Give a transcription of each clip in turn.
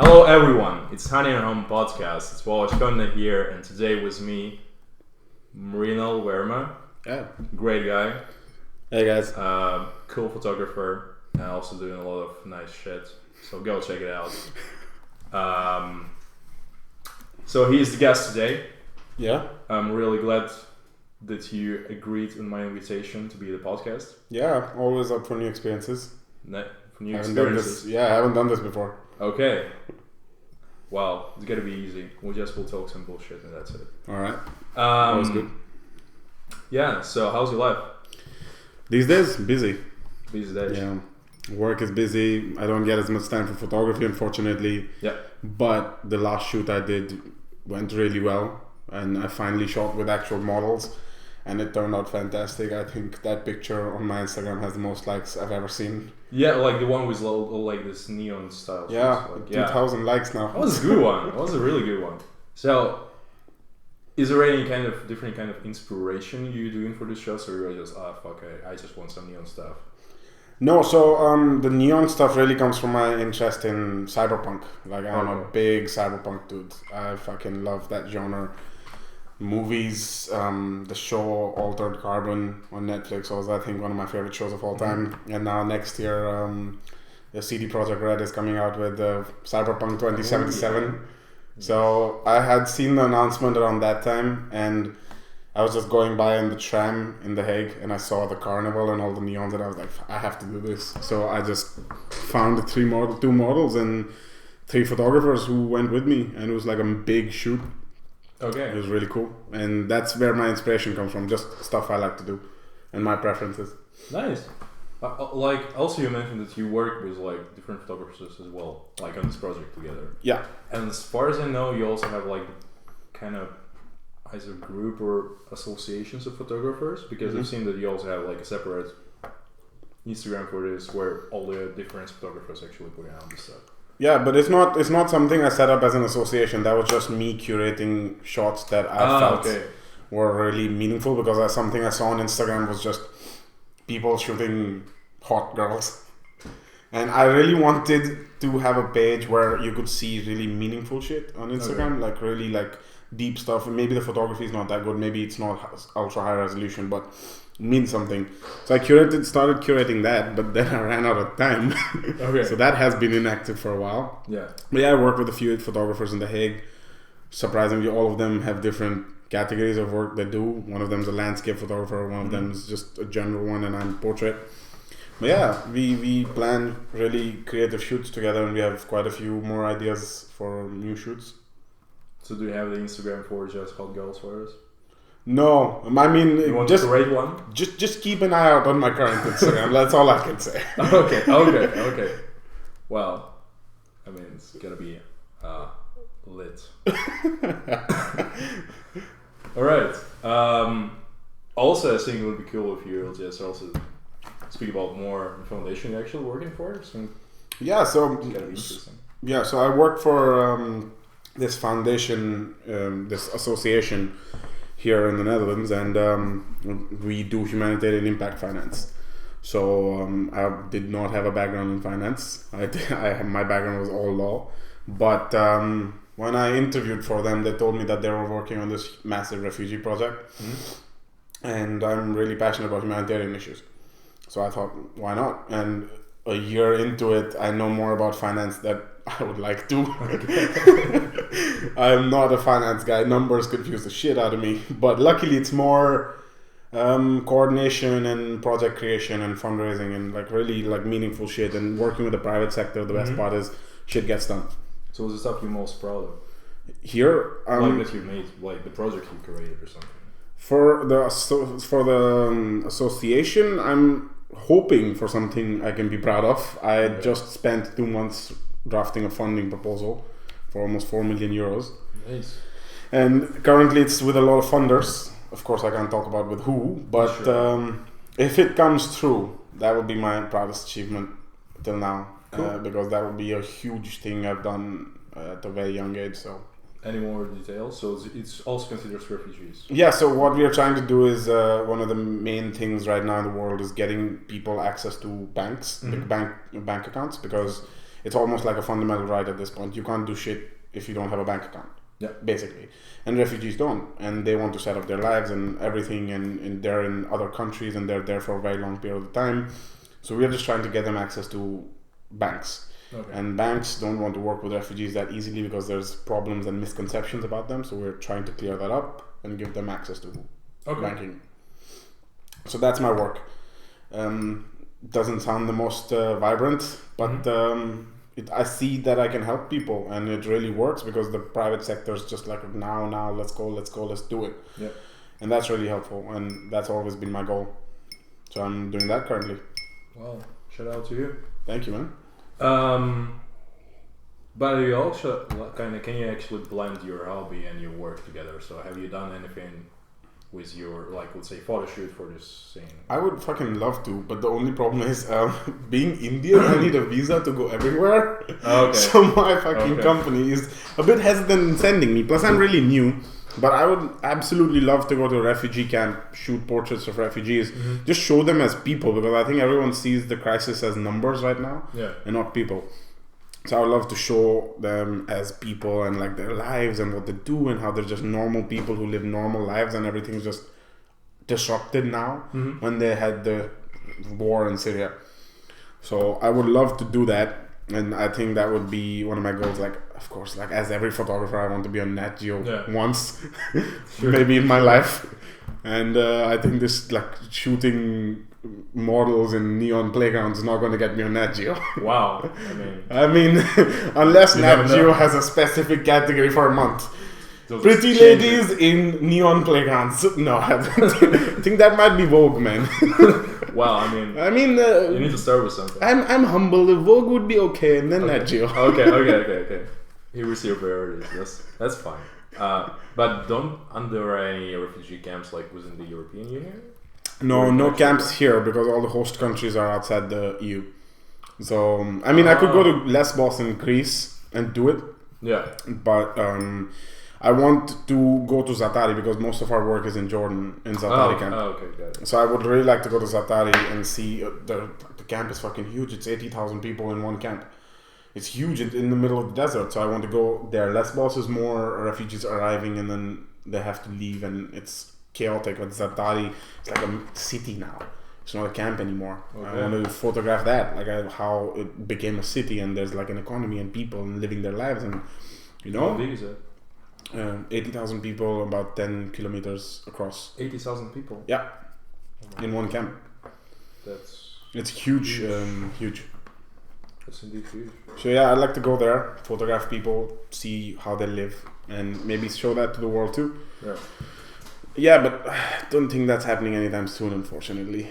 Hello everyone, it's Honey and Home Podcast. It's Wallace Conde here, and today with me, Mrinal Verma. Yeah. Great guy. Hey guys. Cool photographer, and also doing a lot of nice shit. So go check it out. So he is the guest today. Yeah. I'm really glad that you agreed on my invitation to be the podcast. Yeah, always up for new experiences. For new I experiences. I haven't done this before. Okay. Well, it's gonna be easy. We'll talk some bullshit and that's it. Alright. That was good. Yeah, so how's your life? These days, busy. These days? Yeah. Work is busy. I don't get as much time for photography, unfortunately. Yeah. But the last shoot I did went really well. And I finally shot with actual models. And it turned out fantastic. I think that picture on my Instagram has the most likes I've ever seen. Yeah, like the one with like this neon style. Yeah, 2,000 likes now. That was a good one. That was a really good one. So, is there any kind of different kind of inspiration you're doing for this shots, or you're just I just want some neon stuff? No, so the neon stuff really comes from my interest in cyberpunk. Like I'm a big cyberpunk dude. I fucking love that genre. Movies, the show Altered Carbon on Netflix was, I think, one of my favorite shows of all time. And now next year, the CD Projekt Red is coming out with Cyberpunk 2077. Yeah. So I had seen the announcement around that time, and I was just going by in the tram in The Hague, and I saw the carnival and all the neons, and I was like, I have to do this. So I just found the two models and 3 photographers who went with me, and it was like a big shoot. Okay. It was really cool. And that's where my inspiration comes from, just stuff I like to do and my preferences. Nice. Like, also you mentioned that you work with like different photographers as well, like on this project together. Yeah. And as far as I know, you also have like kind of either group or associations of photographers, because I've seen that you also have like a separate Instagram for this where all the different photographers actually put out this stuff. Yeah, but it's not something I set up as an association. That was just me curating shots that I felt were really meaningful, because something I saw on Instagram was just people shooting hot girls. And I really wanted to have a page where you could see really meaningful shit on Instagram, like really like deep stuff. And maybe the photography is not that good, maybe it's not ultra high resolution, but means something. So I started curating that, but then I ran out of time. So that has been inactive for a while. Yeah. But yeah, I work with a few photographers in The Hague. Surprisingly, all of them have different categories of work they do. One of them is a landscape photographer, one of them is just a general one, and I'm portrait. But yeah, we plan really creative shoots together, and we have quite a few more ideas for new shoots. So do you have the Instagram for just hot girls photos? No, I mean, you want to create one? Just keep an eye out on my current Instagram. That's all I can say. Okay. Well, I mean, it's gonna be lit. All right. Also, I think it would be cool if you just also speak about more the foundation you're actually working for. So yeah, so it's gonna be interesting. Yeah, so I work for this foundation, this association here in the Netherlands, and we do humanitarian impact finance. So I did not have a background in finance. My background was all law. But when I interviewed for them, they told me that they were working on this massive refugee project. And I'm really passionate about humanitarian issues. So I thought, why not? And a year into it, I know more about finance than I would like to. I'm not a finance guy. Numbers confuse the shit out of me. But luckily, it's more coordination and project creation and fundraising and like really like meaningful shit. And working with the private sector, the best part is shit gets done. So what's the stuff you're most proud of? Here, like that you made, like the project you created or something. For the association, I'm hoping for something I can be proud of. I just spent 2 months drafting a funding proposal for almost 4 million euros. Nice. And currently it's with a lot of funders. Of course, I can't talk about with who, but if it comes through, that would be my proudest achievement till now. Cool. Because that would be a huge thing I've done at a very young age. So. Any more details? So it's also considered refugees. Yeah, so what we are trying to do is one of the main things right now in the world is getting people access to banks, big bank accounts, because it's almost like a fundamental right at this point. You can't do shit if you don't have a bank account. Yeah. Basically. And refugees don't. And they want to set up their lives and everything, and they're in other countries and they're there for a very long period of time. So we're just trying to get them access to banks. Okay. And banks don't want to work with refugees that easily because there's problems and misconceptions about them. So we're trying to clear that up and give them access to banking. So that's my work. Doesn't sound the most vibrant, but I see that I can help people, and it really works because the private sector is just like now, let's do it. Yeah. And that's really helpful, and that's always been my goal. So I'm doing that currently. Well, shout out to you. Thank you, man. But you also can you actually blend your hobby and your work together? So have you done anything with your, like, let's say, photo shoot for this thing? I would fucking love to, but the only problem is being Indian, I need a visa to go everywhere. Okay. So my fucking company is a bit hesitant in sending me. Plus I'm really new, but I would absolutely love to go to a refugee camp, shoot portraits of refugees, just show them as people, because I think everyone sees the crisis as numbers right now, and not people. So I would love to show them as people and like their lives and what they do and how they're just normal people who live normal lives, and everything's just disrupted now when they had the war in Syria. So I would love to do that, and I think that would be one of my goals. Like, of course, like as every photographer, I want to be on Nat Geo once, maybe in my life. And I think this like shooting models in neon playgrounds is not going to get me on Nat Geo. Wow. I mean, unless Nat Geo has a specific category for a month. Pretty ladies in neon playgrounds. No, I think that might be Vogue, man. Wow, I mean, you need to start with something. I'm humble. The Vogue would be okay, and then Nat Geo. Okay. Here we see your priorities. That's fine. But don't under any refugee camps like within the European Union? No camps here because all the host countries are outside the EU. So I mean, I could go to Lesbos in Greece and do it. Yeah. But I want to go to Zatari because most of our work is in Jordan, in Zatari camp. Okay, got it. So I would really like to go to Zatari and see the camp is fucking huge. It's 80,000 people in one camp. It's huge in the middle of the desert. So I want to go there. Lesbos is more refugees arriving and then they have to leave, and it's chaotic. But Zatari, it's like a city now. It's not a camp anymore. Okay. I want to photograph that, like how it became a city, and there's like an economy and people and living their lives, and you know. How big is it? 80,000 people, about 10 kilometers across. 80,000 people? Yeah, in one camp. It's huge, huge. That's indeed huge. So yeah, I'd like to go there, photograph people, see how they live, and maybe show that to the world too. Yeah. Yeah, but I don't think that's happening anytime soon, unfortunately.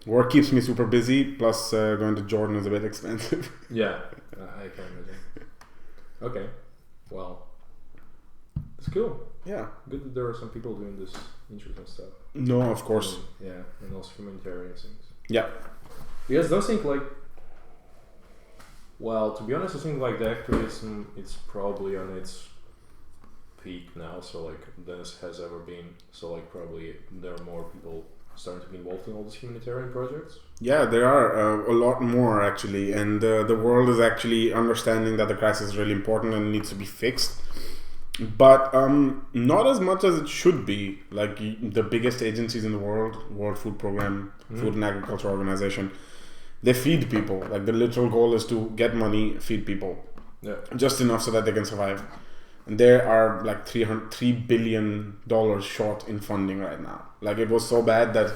Work keeps me super busy, plus going to Jordan is a bit expensive. Yeah, I can imagine. Okay, well, it's cool. Yeah. Good that there are some people doing this interesting stuff. No, of course. And also humanitarian things. Yeah. You guys don't think like... Well, to be honest, I think like the activism, it's probably on its peak now, so like than it has ever been. So like probably there are more people starting to be involved in all these humanitarian projects. Yeah, there are a lot more actually, and the world is actually understanding that the crisis is really important and needs to be fixed. But not as much as it should be. Like the biggest agencies in the world, World Food Program, Food and Agriculture Organization, they feed people. Like the literal goal is to get money, feed people. Yeah. Just enough so that they can survive. And they are like $3 billion short in funding right now. Like it was so bad that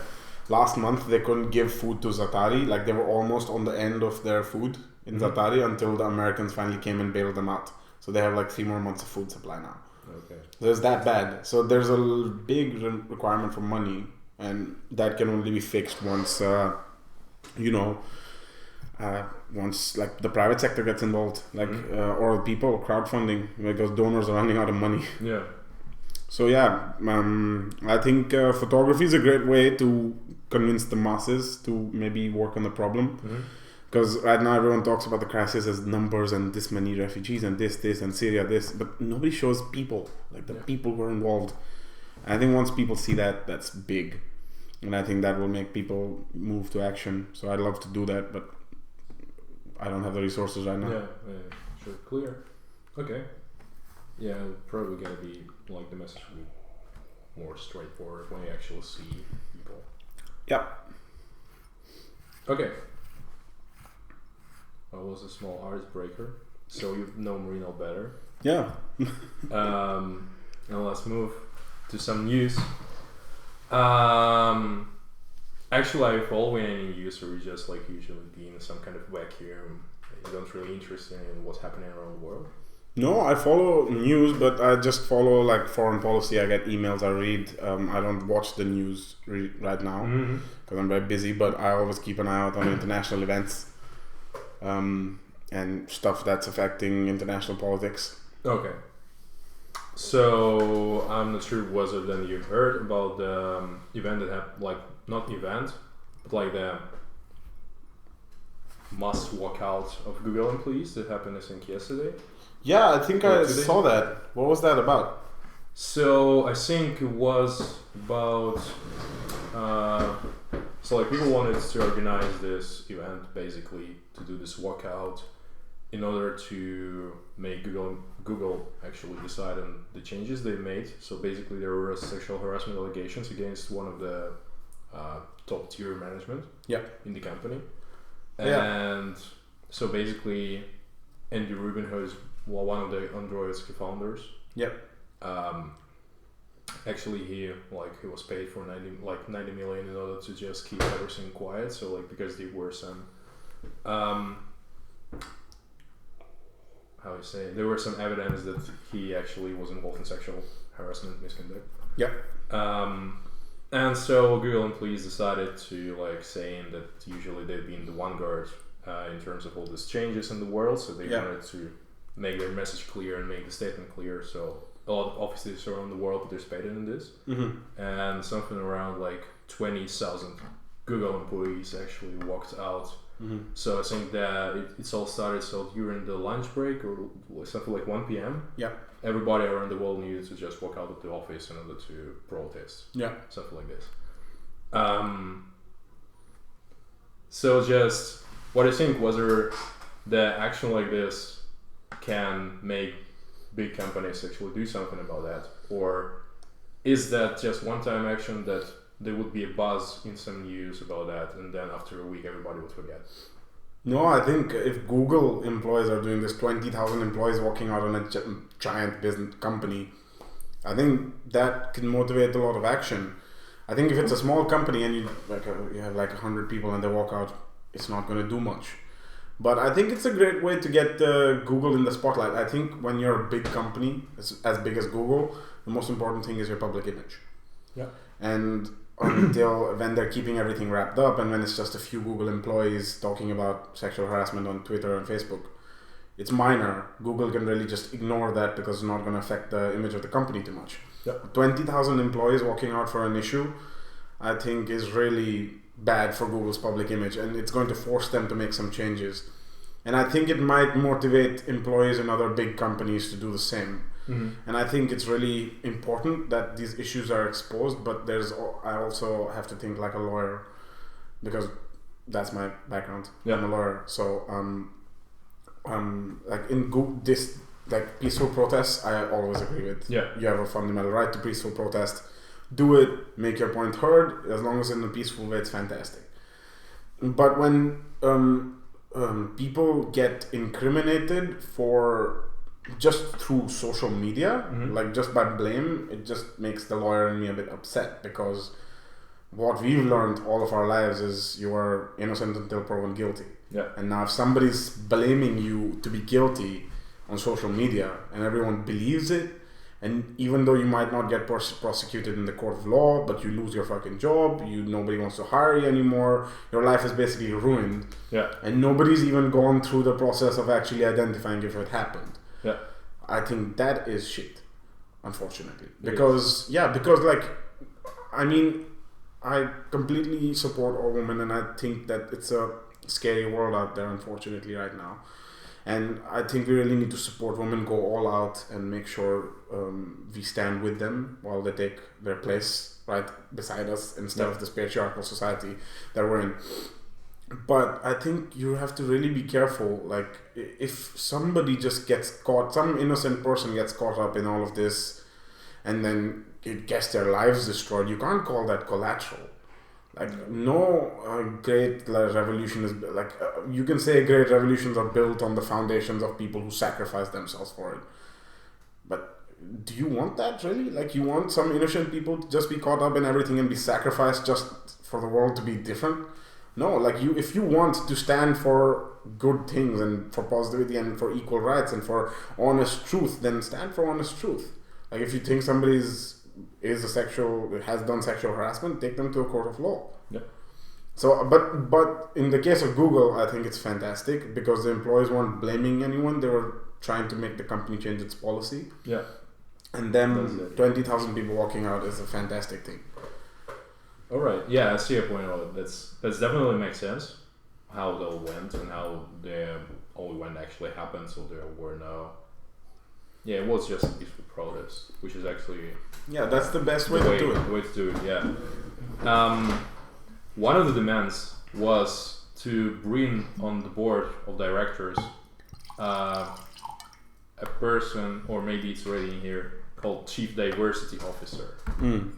last month they couldn't give food to Zatari. Like they were almost on the end of their food in Zatari until the Americans finally came and bailed them out. So they have like 3 more months of food supply now. Okay. So it's that bad. So there's a big requirement for money, and that can only be fixed once, once like the private sector gets involved, like or people crowdfunding, because donors are running out of money. Yeah. So yeah, I think photography is a great way to convince the masses to maybe work on the problem. Because right now everyone talks about the crisis as numbers and this many refugees and this and Syria this, but nobody shows people, like the people who are involved. And I think once people see that, that's big, and I think that will make people move to action. So I'd love to do that, but I don't have the resources right now. Yeah, sure, clear. Okay. Yeah, probably gonna be like the message will be more straightforward when you actually see people. Yep. Okay. That was a small icebreaker. So you know Mrinal better. Yeah. Now let's move to some news. Actually, I follow any news, or you just like usually be in some kind of vacuum. You don't really interested in what's happening around the world. No, I follow news, but I just follow like foreign policy. I get emails, I read. I don't watch the news right now because I'm very busy. But I always keep an eye out on international events and stuff that's affecting international politics. Okay. So I'm not sure whether then you've heard about the event that happened, like not event, but like the mass walkout of Google employees that happened I think yesterday. Yeah, I think I saw that. What was that about? So I think it was about so like people wanted to organize this event basically to do this walkout in order to make Google actually decide on the changes they made. So basically there were sexual harassment allegations against one of the top tier management in the company. And so basically Andy Rubin, who is one of the Android's co-founders, actually he was paid for 90 million in order to just keep everything quiet. So like because there were some there were some evidence that he actually was involved in sexual harassment misconduct. And so Google employees decided to saying that usually they've been the vanguard in terms of all these changes in the world, so they wanted to make their message clear and make the statement clear. So a lot of offices around the world participated in this, and something around 20,000 Google employees actually walked out. So I think that it's all started during the lunch break or something like 1 p.m. Everybody around the world needed to just walk out of the office in order to protest. Something like this. So just what I think, whether the action like this can make big companies actually do something about that, or is that just one-time action that there would be a buzz in some news about that, and then after a week everybody would forget? No, I think if Google employees are doing this, 20,000 employees walking out on a giant business company, I think that can motivate a lot of action. I think if it's a small company and you have 100 people and they walk out, it's not going to do much. But I think it's a great way to get Google in the spotlight. I think when you're a big company, as big as Google, the most important thing is your public image. And until when they're keeping everything wrapped up, and when it's just a few Google employees talking about sexual harassment on Twitter and Facebook, it's minor. Google can really just ignore that because it's not going to affect the image of the company too much. 20,000 employees walking out for an issue, I think is really bad for Google's public image, and it's going to force them to make some changes. And I think it might motivate employees in other big companies to do the same. And I think it's really important that these issues are exposed, but I also have to think like a lawyer, because that's my background. I'm a lawyer, so peaceful protests, I always agree with. You have a fundamental right to peaceful protest. Do it, make your point heard. As long as in a peaceful way, it's fantastic. But when people get incriminated for just through social media, just by blame, it just makes the lawyer and me a bit upset, because what we've learned all of our lives is you are innocent until proven guilty. And now if somebody's blaming you to be guilty on social media and everyone believes it, and even though you might not get prosecuted in the court of law, but you lose your fucking job, nobody wants to hire you anymore, your life is basically ruined. And nobody's even gone through the process of actually identifying if it happened. I think that is shit, unfortunately. Because I completely support all women, and I think that it's a scary world out there, unfortunately, right now. And I think we really need to support women, go all out, and make sure we stand with them while they take their place right beside us instead of this patriarchal society that we're in. But I think you have to really be careful. Like, if somebody just gets caught, some innocent person gets caught up in all of this, and then it gets their lives destroyed, you can't call that collateral. Like, no great revolution is like you can say great revolutions are built on the foundations of people who sacrifice themselves for it. But do you want that really? Like, you want some innocent people to just be caught up in everything and be sacrificed just for the world to be different? No, like, if you want to stand for good things and for positivity and for equal rights and for honest truth, then stand for honest truth. Like, if you think somebody has done sexual harassment, take them to a court of law. Yeah. So, but in the case of Google, I think it's fantastic because the employees weren't blaming anyone; they were trying to make the company change its policy. Yeah. And then 20,000 people walking out is a fantastic thing. All right. Yeah, I see your point. That's definitely makes sense. How they all went and how the all event actually happened. So there were no. Yeah, it was just a peaceful protest, which is actually. Yeah, that's the best way to do it. The way to do it. Yeah. One of the demands was to bring on the board of directors a person, or maybe it's already in here, called Chief Diversity Officer. Mm.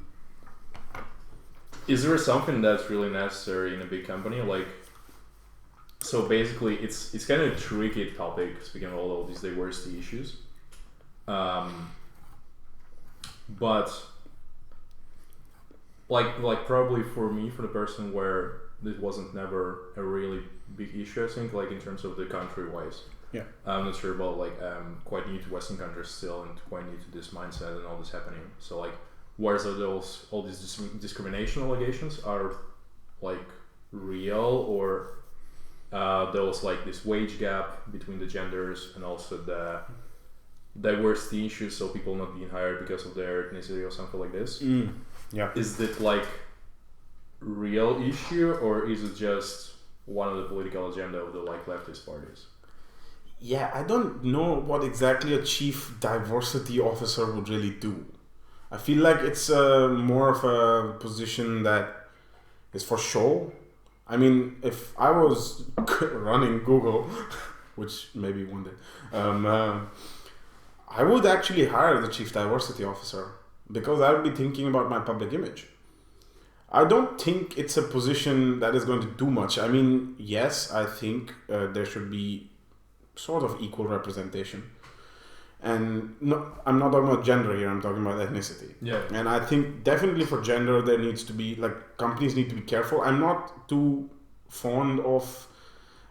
Is there something that's really necessary in a big company? Like, so basically, it's kind of a tricky topic, speaking of all of these diversity issues. But like probably for me, for the person where this wasn't never a really big issue, I think, like in terms of the country wise. Yeah. I'm not sure about quite new to Western countries still and quite new to this mindset and all this happening. So like, whereas all these discrimination allegations are like real, or there was like this wage gap between the genders and also the diversity issues, so people not being hired because of their ethnicity or something like this. Yeah. Is it like real issue, or is it just one of the political agenda of the like leftist parties? Yeah, I don't know what exactly a chief diversity officer would really do. I feel like it's more of a position that is for show. I mean, if I was running Google, which maybe one day, I would actually hire the chief diversity officer because I would be thinking about my public image. I don't think it's a position that is going to do much. I mean, yes, I think there should be sort of equal representation. And no, I'm not talking about gender here, I'm talking about ethnicity. Yeah. And I think definitely for gender, there needs to be, like, companies need to be careful. I'm not too fond of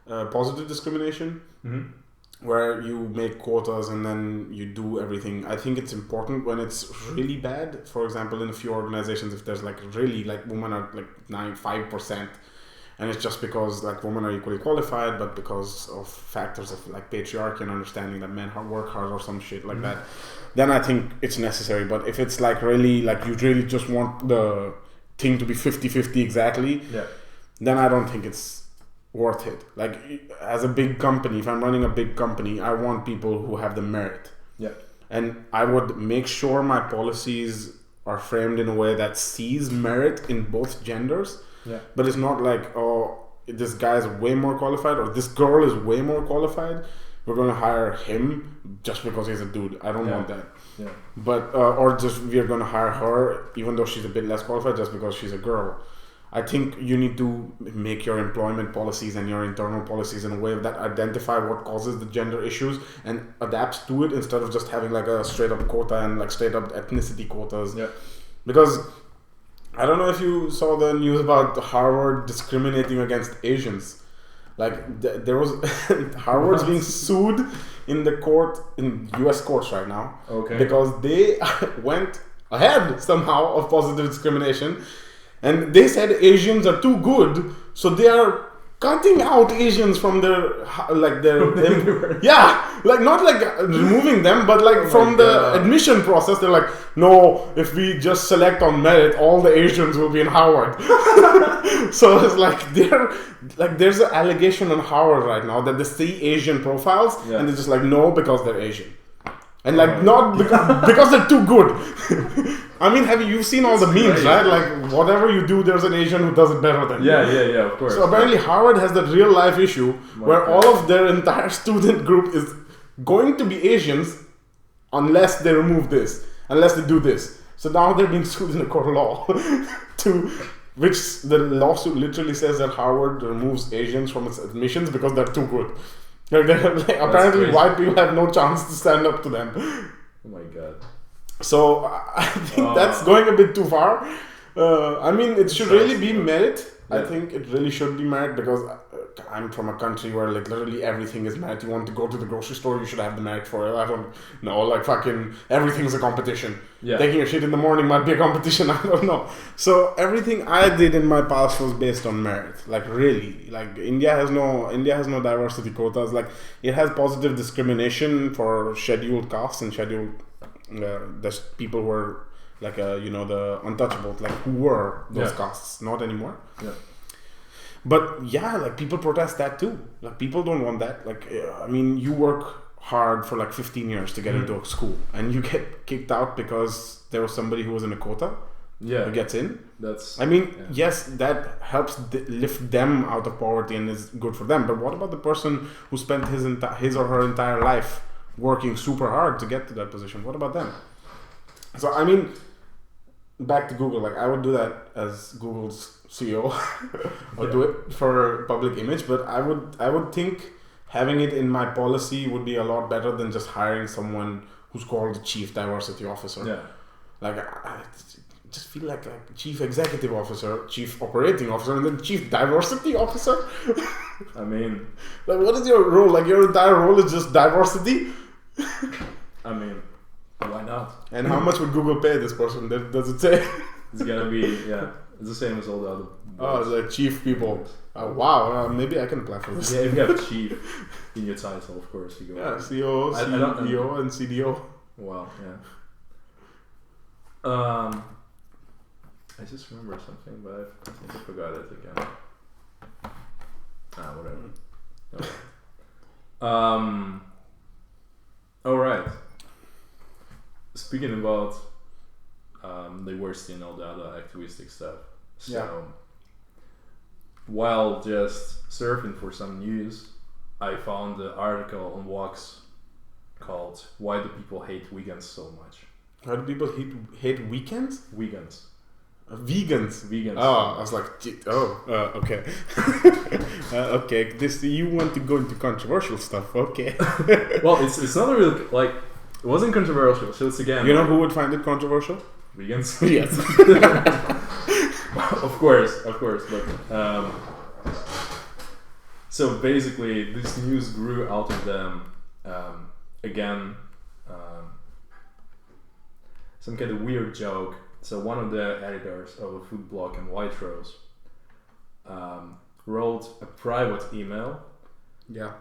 positive discrimination, where you make quotas and then you do everything. I think it's important when it's really bad. For example, in a few organizations, if there's like really, like, women are like 5%, and it's just because like women are equally qualified, but because of factors of like patriarchy and understanding that men work hard or some shit like that, then I think it's necessary. But if it's like really, like you really just want the thing to be 50-50 exactly, then I don't think it's worth it. Like, as a big company, if I'm running a big company, I want people who have the merit. Yeah. And I would make sure my policies are framed in a way that sees merit in both genders. Yeah. But it's not like, oh, this guy is way more qualified or this girl is way more qualified, we're going to hire him just because he's a dude. I don't want that. Yeah. But or just we're going to hire her even though she's a bit less qualified just because she's a girl. I think you need to make your employment policies and your internal policies in a way that identify what causes the gender issues and adapts to it, instead of just having like a straight up quota and like straight up ethnicity quotas. Yeah. Because I don't know if you saw the news about Harvard discriminating against Asians. Like there was Harvard's being sued in the court, in US courts right now. Okay. Because they went ahead somehow of positive discrimination. And they said Asians are too good, so they are cutting out Asians from their yeah, like not like removing them, but like from the admission process. They're like, no, if we just select on merit, all the Asians will be in Howard. So it's like there's an allegation on Howard right now that they see Asian profiles and they're just like, no, because they're Asian. And like not because they're too good. I mean, you've seen all the memes, right? Like whatever you do, there's an Asian who does it better than you. Yeah, of course. So apparently Harvard has that real life issue where all of their entire student group is going to be Asians unless they remove this, unless they do this. So now they're being sued in a court of law which the lawsuit literally says that Harvard removes Asians from its admissions because they're too good. Apparently crazy. white people have no chance to stand up to them. Oh my god. So I think that's going a bit too far. I mean, it should really be merit. Yeah. I think it really should be merit because I'm from a country where like literally everything is merit. You want to go to the grocery store, you should have the merit for it. I don't know, like fucking everything's a competition. Yeah. Taking a shit in the morning might be a competition. I don't know. So everything I did in my past was based on merit. Like really, like India has no diversity quotas. Like it has positive discrimination for scheduled castes and scheduled. There's people who are like the untouchables, like who were those castes, not anymore. Yeah. But yeah, like people protest that too. Like people don't want that. Like I mean, you work hard for like 15 years to get into a school, and you get kicked out because there was somebody who was in a quota. Yeah, who gets in. Yes, that helps lift them out of poverty and is good for them. But what about the person who spent his or her entire life working super hard to get to that position? What about them? So I mean, back to Google. Like I would do that as Google's CEO, or do it for public image. But I would think having it in my policy would be a lot better than just hiring someone who's called the chief diversity officer. Yeah, like I just feel like chief executive officer, chief operating officer, and then chief diversity officer. I mean, like what is your role? Like your entire role is just diversity. I mean, why not? And how much would Google pay this person? Does it say? It's gonna be it's the same as all the other. Oh, the chief people. Wow, maybe I can apply for this. Yeah, if you have chief in your title, of course you go. Yeah, CEO, CEO, and CDO. Wow, yeah. I just remembered something, but I think I forgot it again. Whatever. Okay. All right. Speaking about diversity and all the other activistic stuff. So, while just surfing for some news, I found an article on Vox called "Why Do People Hate Vegans So Much?" How do people hate weekends? Vegans. Vegans. Oh, I was like, okay. Okay, you want to go into controversial stuff, okay. Well, it's not really, like, it wasn't controversial, so it's again... You know who would find it controversial? Vegans? Yes. Of course, but... so basically, this news grew out of them, some kind of weird joke. So one of the editors of a food blog in Waitrose wrote a private email. Yeah.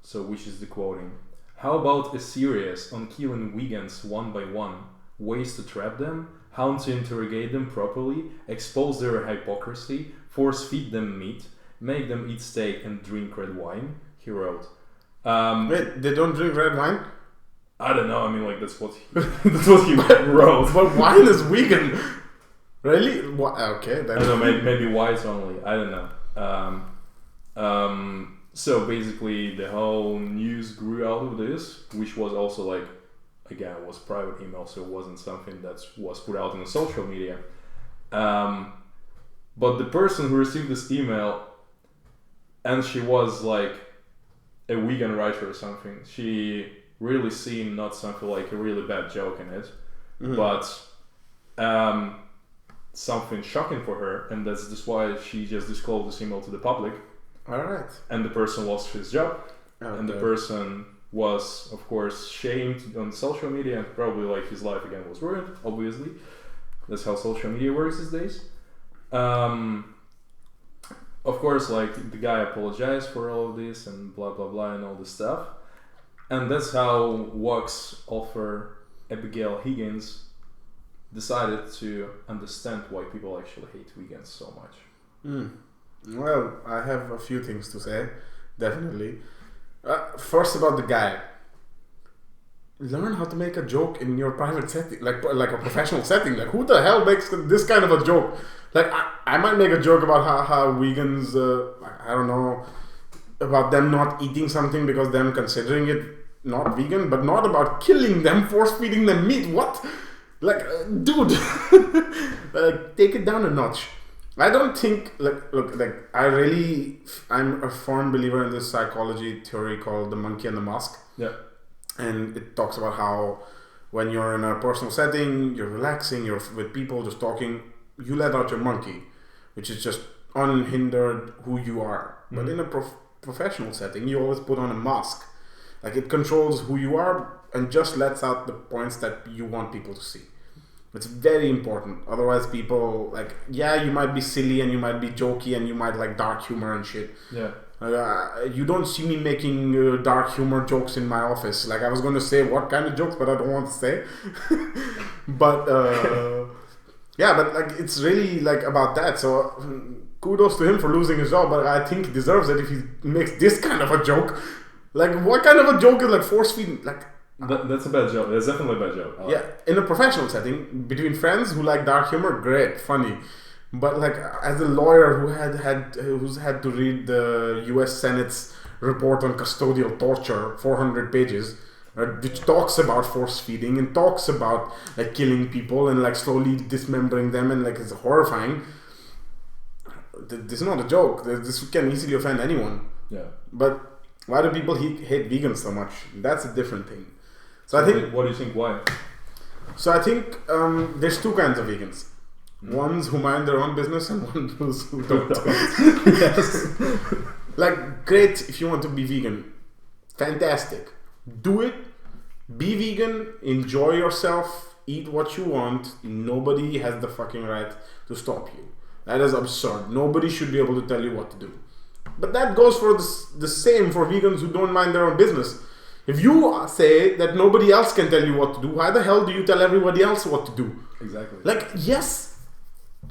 So which is the quoting: "How about a series on killing vegans one by one, ways to trap them, how to interrogate them properly, expose their hypocrisy, force feed them meat, make them eat steak and drink red wine," he wrote. Wait, they don't drink red wine? I don't know. I mean, like that's what he wrote. But wine is vegan, really? Okay, then. I don't know. Maybe whites only. I don't know. So basically, the whole news grew out of this, which was also like, again, it was private email, so it wasn't something that was put out in the social media. But the person who received this email, and she was like a vegan writer or something, she really seemed not something like a really bad joke in it, but something shocking for her, and that's just why she just disclosed this email to the public. All right. And the person lost his job, and the person was, of course, shamed on social media, and probably like his life again was ruined. Obviously, that's how social media works these days. Of course, like the guy apologized for all of this and blah blah blah and all this stuff. And that's how Vox author Abigail Higgins decided to understand why people actually hate vegans so much. Well, I have a few things to say, definitely. First about the guy. learn how to make a joke in your private setting, like a professional setting. Like, who the hell makes this kind of a joke? Like, I might make a joke about how vegans, I don't know, about them not eating something because them considering it not vegan, but not about killing them, force feeding them meat. What? Like, dude, like, take it down a notch. I don't think, I'm a firm believer in this psychology theory called the monkey and the mask. Yeah. And it talks about how when you're in a personal setting, you're relaxing, you're with people just talking, you let out your monkey, which is just unhindered who you are. Mm-hmm. But in a professional setting, you always put on a mask. Like, it controls who you are and just lets out the points that you want people to see. It's very important. Otherwise, people, like, yeah, you might be silly and you might be jokey and you might like dark humor and shit. Yeah. You don't see me making dark humor jokes in my office. Like, I was going to say what kind of jokes, but I don't want to say. But, yeah, but like, it's really like about that. So kudos to him for losing his job, but I think he deserves it if he makes this kind of a joke. Like, what kind of a joke is like force feeding? Like, that's a bad joke. That's definitely a bad joke. Yeah, in a professional setting, between friends who like dark humor, great, funny. But like, as a lawyer who's had to read the U.S. Senate's report on custodial torture, 400 pages, which talks about force feeding and talks about like killing people and like slowly dismembering them, and like, it's horrifying. This is not a joke. This can easily offend anyone. Yeah. But why do people hate vegans so much? That's a different thing. So I think. What do you think? Why? So I think there's two kinds of vegans. Ones who mind their own business and ones who don't. Yes. Like, great if you want to be vegan. Fantastic. Do it. Be vegan. Enjoy yourself. Eat what you want. Nobody has the fucking right to stop you. That is absurd. Nobody should be able to tell you what to do. But that goes for the same for vegans who don't mind their own business. If you say that nobody else can tell you what to do, why the hell do you tell everybody else what to do? Exactly. Like, yes,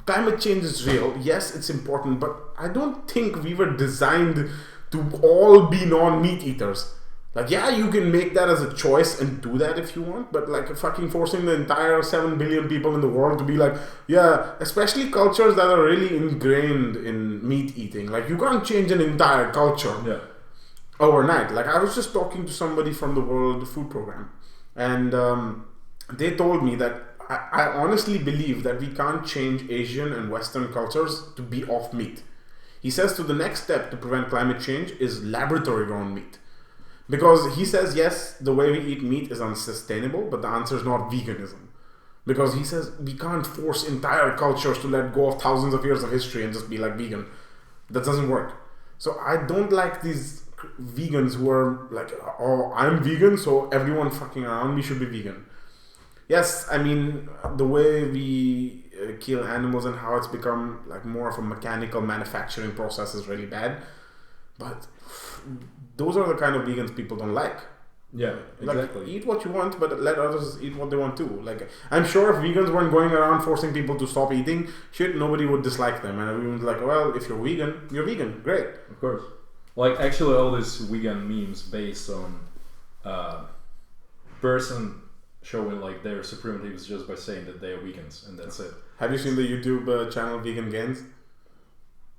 climate change is real. Yes, it's important. But I don't think we were designed to all be non-meat eaters. Like, yeah, you can make that as a choice and do that if you want. But like, fucking forcing the entire 7 billion people in the world to be like, yeah, especially cultures that are really ingrained in meat eating. Like, you can't change an entire culture. Yeah. Overnight. Like, I was just talking to somebody from the World Food Program, and they told me that I honestly believe that we can't change Asian and Western cultures to be off meat. He says the next step to prevent climate change is laboratory grown meat. Because he says, yes, the way we eat meat is unsustainable, but the answer is not veganism. Because he says we can't force entire cultures to let go of thousands of years of history and just be like vegan. That doesn't work. So I don't like these vegans who are like, oh, I'm vegan, so everyone fucking around me should be vegan. Yes, I mean, the way we kill animals and how it's become like more of a mechanical manufacturing process is really bad. But those are the kind of vegans people don't like. Yeah, exactly. Like, eat what you want, but let others eat what they want too. Like, I'm sure if vegans weren't going around forcing people to stop eating shit, nobody would dislike them, and everyone's like, well, if you're vegan, great. Of course. Like, actually, all these vegan memes based on person showing like their supremacy just by saying that they are vegans, and that's it. Have you seen the YouTube channel Vegan Gains?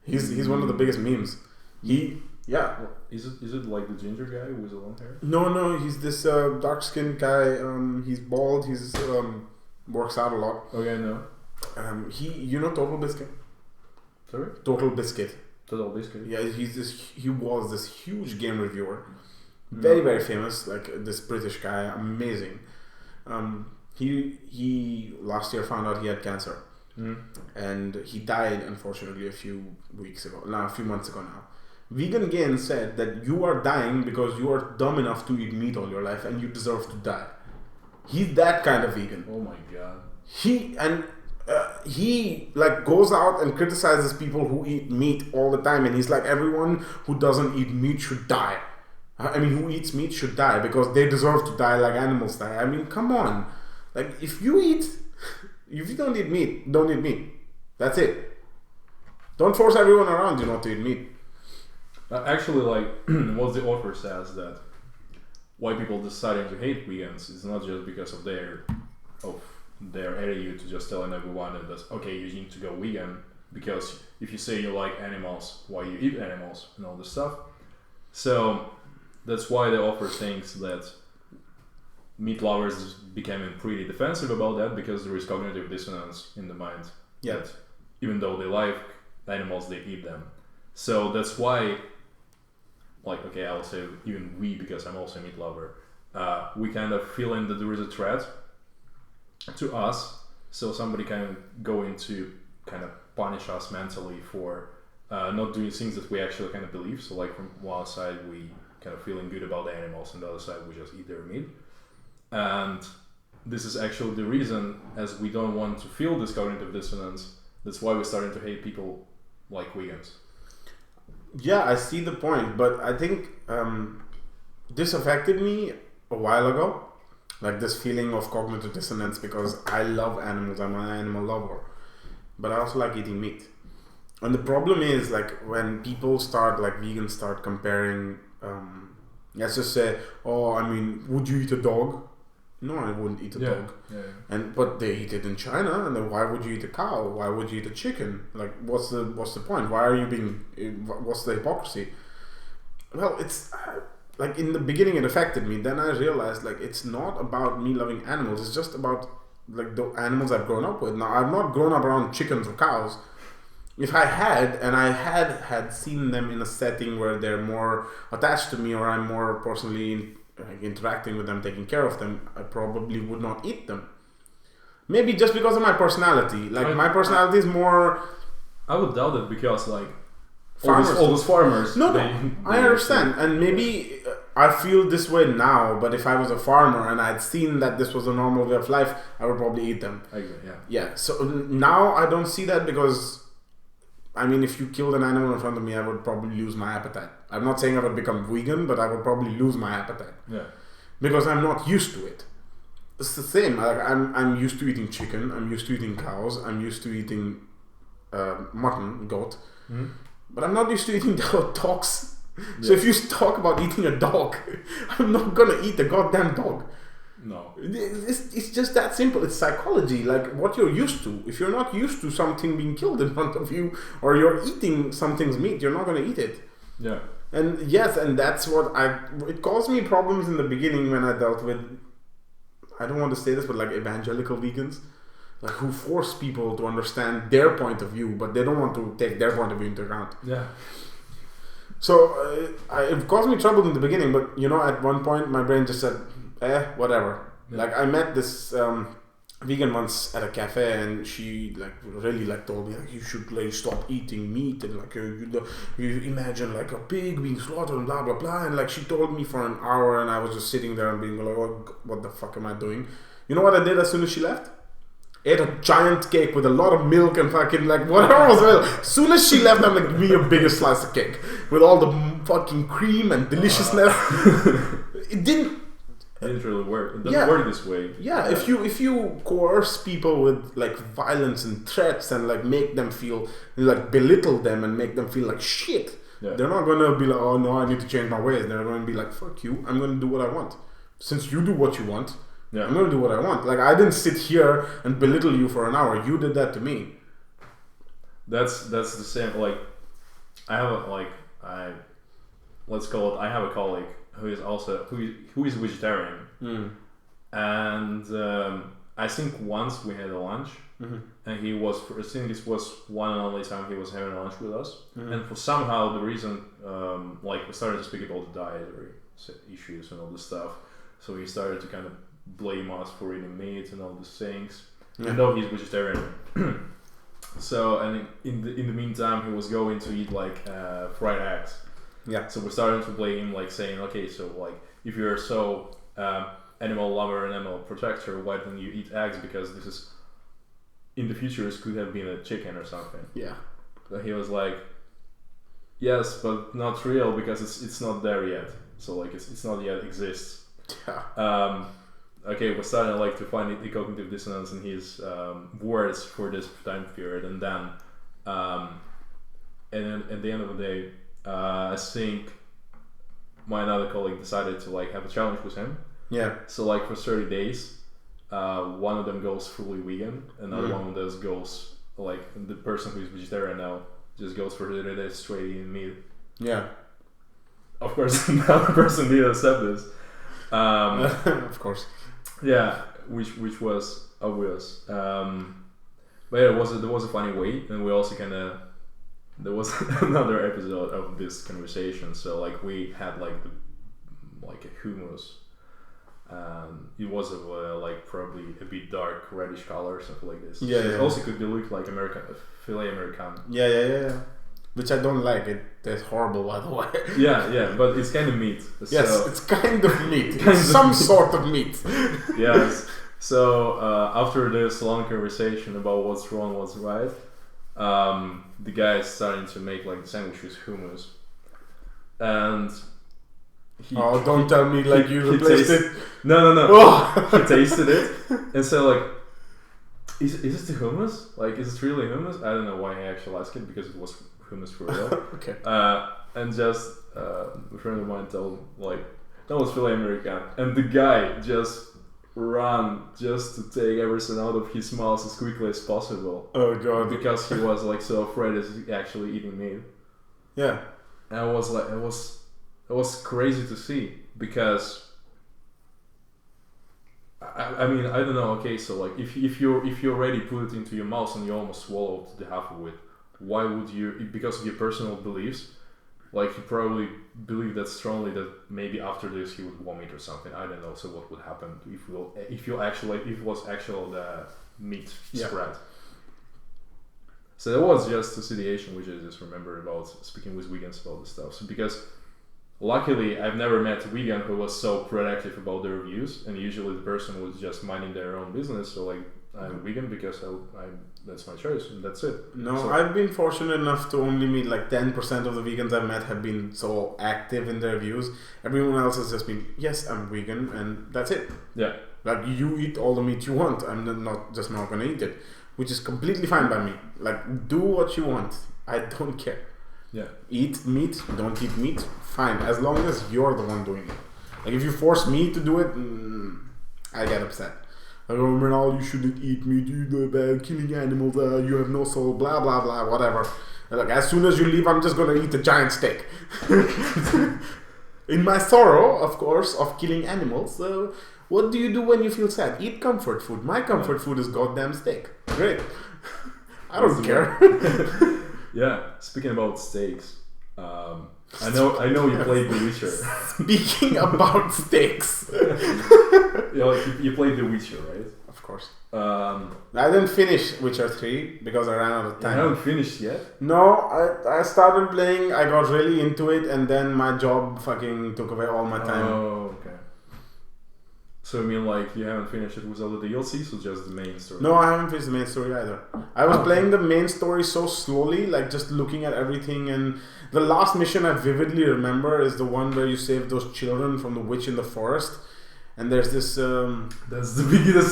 He's one of the biggest memes. Yeah. Is it like the ginger guy with the long hair? No, he's this dark skinned guy. He's bald. He's works out a lot. Okay, no. You know Total Biscuit? Sorry? Total Biscuit. Total Biscuit. Yeah, he was this huge game reviewer. Very, very famous, like this British guy, amazing. He last year found out he had cancer. And he died, unfortunately, a few months ago now. Vegan Gain said that you are dying because you are dumb enough to eat meat all your life and you deserve to die. He's that kind of vegan. Oh my god. He like goes out and criticizes people who eat meat all the time, and he's like, everyone who doesn't eat meat should die. I mean, who eats meat should die because they deserve to die like animals die. I mean, come on. Like, if you don't eat meat, don't eat meat. That's it. Don't force everyone around you not to eat meat. Actually, like, what the author says that why people deciding to hate vegans is not just because of their attitude to just telling everyone that okay, you need to go vegan, because if you say you like animals, why you eat animals and all this stuff. So that's why they offer things that meat lovers becoming pretty defensive about that, because there is cognitive dissonance in the mind. Yeah. That even though they like animals, they eat them. So that's why, like, okay, I'll say even we, because I'm also a meat lover, we kind of feeling that there is a threat to us. So somebody kind of going to kind of punish us mentally for not doing things that we actually kind of believe. So like from one side we kind of feeling good about the animals, and the other side we just eat their meat. And this is actually the reason, as we don't want to feel this cognitive dissonance, that's why we're starting to hate people like vegans. Yeah, I see the point, but I think this affected me a while ago, like this feeling of cognitive dissonance, because I love animals, I'm an animal lover, but I also like eating meat. And the problem is, like, when people start, like vegans start comparing, let's just say, oh, I mean, would you eat a dog? No, I wouldn't eat a dog. Yeah. But they eat it in China, and then why would you eat a cow? Why would you eat a chicken? Like, what's the point? Why are you being? What's the hypocrisy? Well, it's like in the beginning it affected me. Then I realized, like, it's not about me loving animals. It's just about like the animals I've grown up with. Now, I've not grown up around chickens or cows. If I had, and I had seen them in a setting where they're more attached to me, or I'm more personally interacting with them, taking care of them, I probably would not eat them. Maybe just because of my personality. Like, my personality is more... I would doubt it, because like all those farmers... No, I understand. And maybe I feel this way now, but if I was a farmer and I'd seen that this was a normal way of life, I would probably eat them. I agree, yeah. Yeah, so now I don't see that, because... I mean, if you killed an animal in front of me, I would probably lose my appetite. I'm not saying I would become vegan, but I would probably lose my appetite. Yeah. Because I'm not used to it. It's the same. Like, I'm used to eating chicken. I'm used to eating cows. I'm used to eating mutton, goat. Mm-hmm. But I'm not used to eating dogs. Yeah. So if you talk about eating a dog, I'm not gonna eat a goddamn dog. No. It's just that simple. It's psychology, like what you're used to. If you're not used to something being killed in front of you, or you're eating something's meat, you're not going to eat it. Yeah. And yes, and that's what it caused me problems in the beginning when I dealt with, I don't want to say this, but like evangelical vegans, like who force people to understand their point of view, but they don't want to take their point of view into account. Yeah. So it caused me trouble in the beginning, but you know, at one point my brain just said, whatever. Yeah. Like, I met this vegan once at a cafe, and she like really like told me, like, you should like stop eating meat, and like you imagine like a pig being slaughtered and blah blah blah, and like she told me for an hour, and I was just sitting there and being like, oh, what the fuck am I doing? You know what I did as soon as she left? Ate a giant cake with a lot of milk and fucking like whatever was well. As soon as she left, I'm like, give me a bigger slice of cake with all the fucking cream and deliciousness. It didn't really work. It doesn't work this way. Yeah, if you coerce people with like violence and threats, and like make them feel like belittle them and make them feel like shit, they're not gonna be like, oh no, I need to change my ways. They're gonna be like, fuck you, I'm gonna do what I want. Since you do what you want, I'm gonna do what I want. Like, I didn't sit here and belittle you for an hour. You did that to me. That's the same. Like, I have let's call it. I have a colleague who is also who is vegetarian, and I think once we had a lunch, and he was, I think this was one and only time he was having lunch with us, and for somehow the reason, like, we started to speak about the dietary issues and all this stuff, so he started to kind of blame us for eating meat and all these things, even though he's vegetarian. So, and in the meantime, he was going to eat like fried eggs. Yeah. So we're starting to blame him, like saying, okay, so like if you're so animal lover and animal protector, why don't you eat eggs? Because this is, in the future, this could have been a chicken or something. Yeah. But he was like, yes, but not real, because it's not there yet. So like it's not yet exists. Yeah. Okay, we're starting like to find the cognitive dissonance in his words for this time period, and then and then at the end of the day, I think my another colleague decided to like have a challenge with him. Yeah. So like for 30 days, one of them goes fully vegan, another one of those goes like the person who's vegetarian now just goes for 30 days straight eating meat. Yeah. Of course, another person didn't accept this. Of course. Yeah, which was obvious. But yeah, there was a funny wait, and we also there was another episode of this conversation. So like we had like a hummus. It was like probably a bit dark reddish color or something like this. Yeah, so yeah. It also could be looked like filet American. Yeah. Which I don't like. It tastes horrible, by the way. Yeah, but it's kind of meat. Yes, so it's kind of meat. It's some sort of meat. Yes. So after this long conversation about what's wrong, what's right, the guy is starting to make like sandwich with hummus, and don't tell me like you replaced it. No. Oh. He tasted it and said like, is this the hummus? Like, is it really hummus? I don't know why he actually asked it, because it was hummus for real. Okay. And just a friend of mine told him like, that was filet American, and the guy just ran just to take everything out of his mouth as quickly as possible. Oh god. Because he was like so afraid of actually eating meat. Yeah. And I was like, it was crazy to see, because I mean, I don't know. Okay, so like if you already put it into your mouth and you almost swallowed the half of it, why would you? Because of your personal beliefs, like you probably believe that strongly that maybe after this he would vomit or something. I don't know. So what would happen if it was actually the meat spread? So that was just a situation which I just remember about speaking with vegans about this stuff. So because luckily I've never met a vegan who was so proactive about their views, and usually the person was just minding their own business. So like, I'm vegan because that's my choice and that's it. No, so, I've been fortunate enough to only meet like 10% of the vegans I've met have been so active in their views. Everyone else has just been, yes, I'm vegan, and that's it. Yeah. Like, you eat all the meat you want. I'm not gonna eat it, which is completely fine by me. Like, do what you want. I don't care. Yeah. Eat meat, don't eat meat, fine. As long as you're the one doing it. Like, if you force me to do it, I get upset. Like, oh, Mrinal, you shouldn't eat meat, you're killing animals, you have no soul, blah, blah, blah, whatever. And like, as soon as you leave, I'm just gonna eat a giant steak. In my sorrow, of course, of killing animals, what do you do when you feel sad? Eat comfort food. My comfort food is goddamn steak. Great. I don't care. Yeah. Speaking about steaks, I know you played The Witcher. Speaking about steaks. Yeah, like you played The Witcher, right? Of course. I I didn't finish Witcher 3 because I ran out of time. You haven't finished yet? No, I started playing, I got really into it, and then my job fucking took away all my time. Oh, okay. So I mean, like, you haven't finished it with all the DLCs, or just the main story? No, I haven't finished the main story either. I was playing the main story so slowly, like just looking at everything, and the last mission I vividly remember is the one where you save those children from the witch in the forest. And there's this that's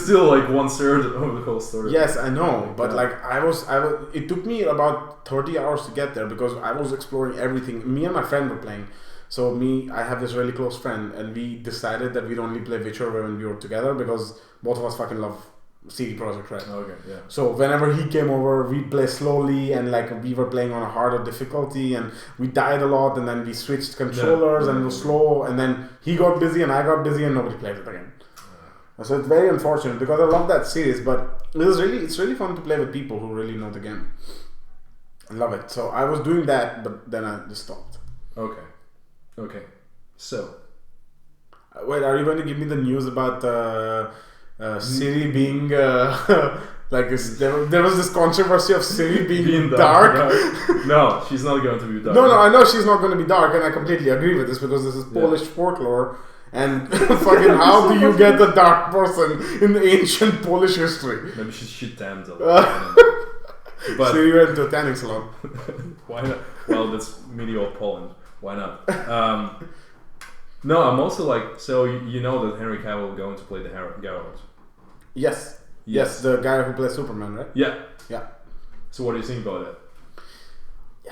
still like 1/3 of the whole story. Yes, I know, but like I was it took me about 30 hours to get there because I was exploring everything. Me and my friend were playing. So I have this really close friend, and we decided that we'd only play Witcher when we were together because both of us fucking love CD Projekt Red. Okay, yeah. So whenever he came over, we'd play slowly, and like we were playing on a harder difficulty, and we died a lot, and then we switched controllers and it was slow, and then he got busy and I got busy and nobody played it again. So it's very unfortunate because I love that series, but it's really fun to play with people who really know the game. I love it. So I was doing that, but then I just stopped. Okay. So wait, are you going to give me the news about Siri being like there was this controversy of Siri being dark? No, she's not going to be dark. No, I know she's not going to be dark, and I completely agree with this because this is Polish folklore. And fucking, how do you get a dark person in the ancient Polish history? Maybe she tanned a lot. But Siri went to a tanning salon. Why not? Well, that's medieval Poland. Why not? No, I'm also like, so you know that Henry Cavill is going to play the Geralt. Yes, the guy who plays Superman, right? Yeah. Yeah. So what do you think about it?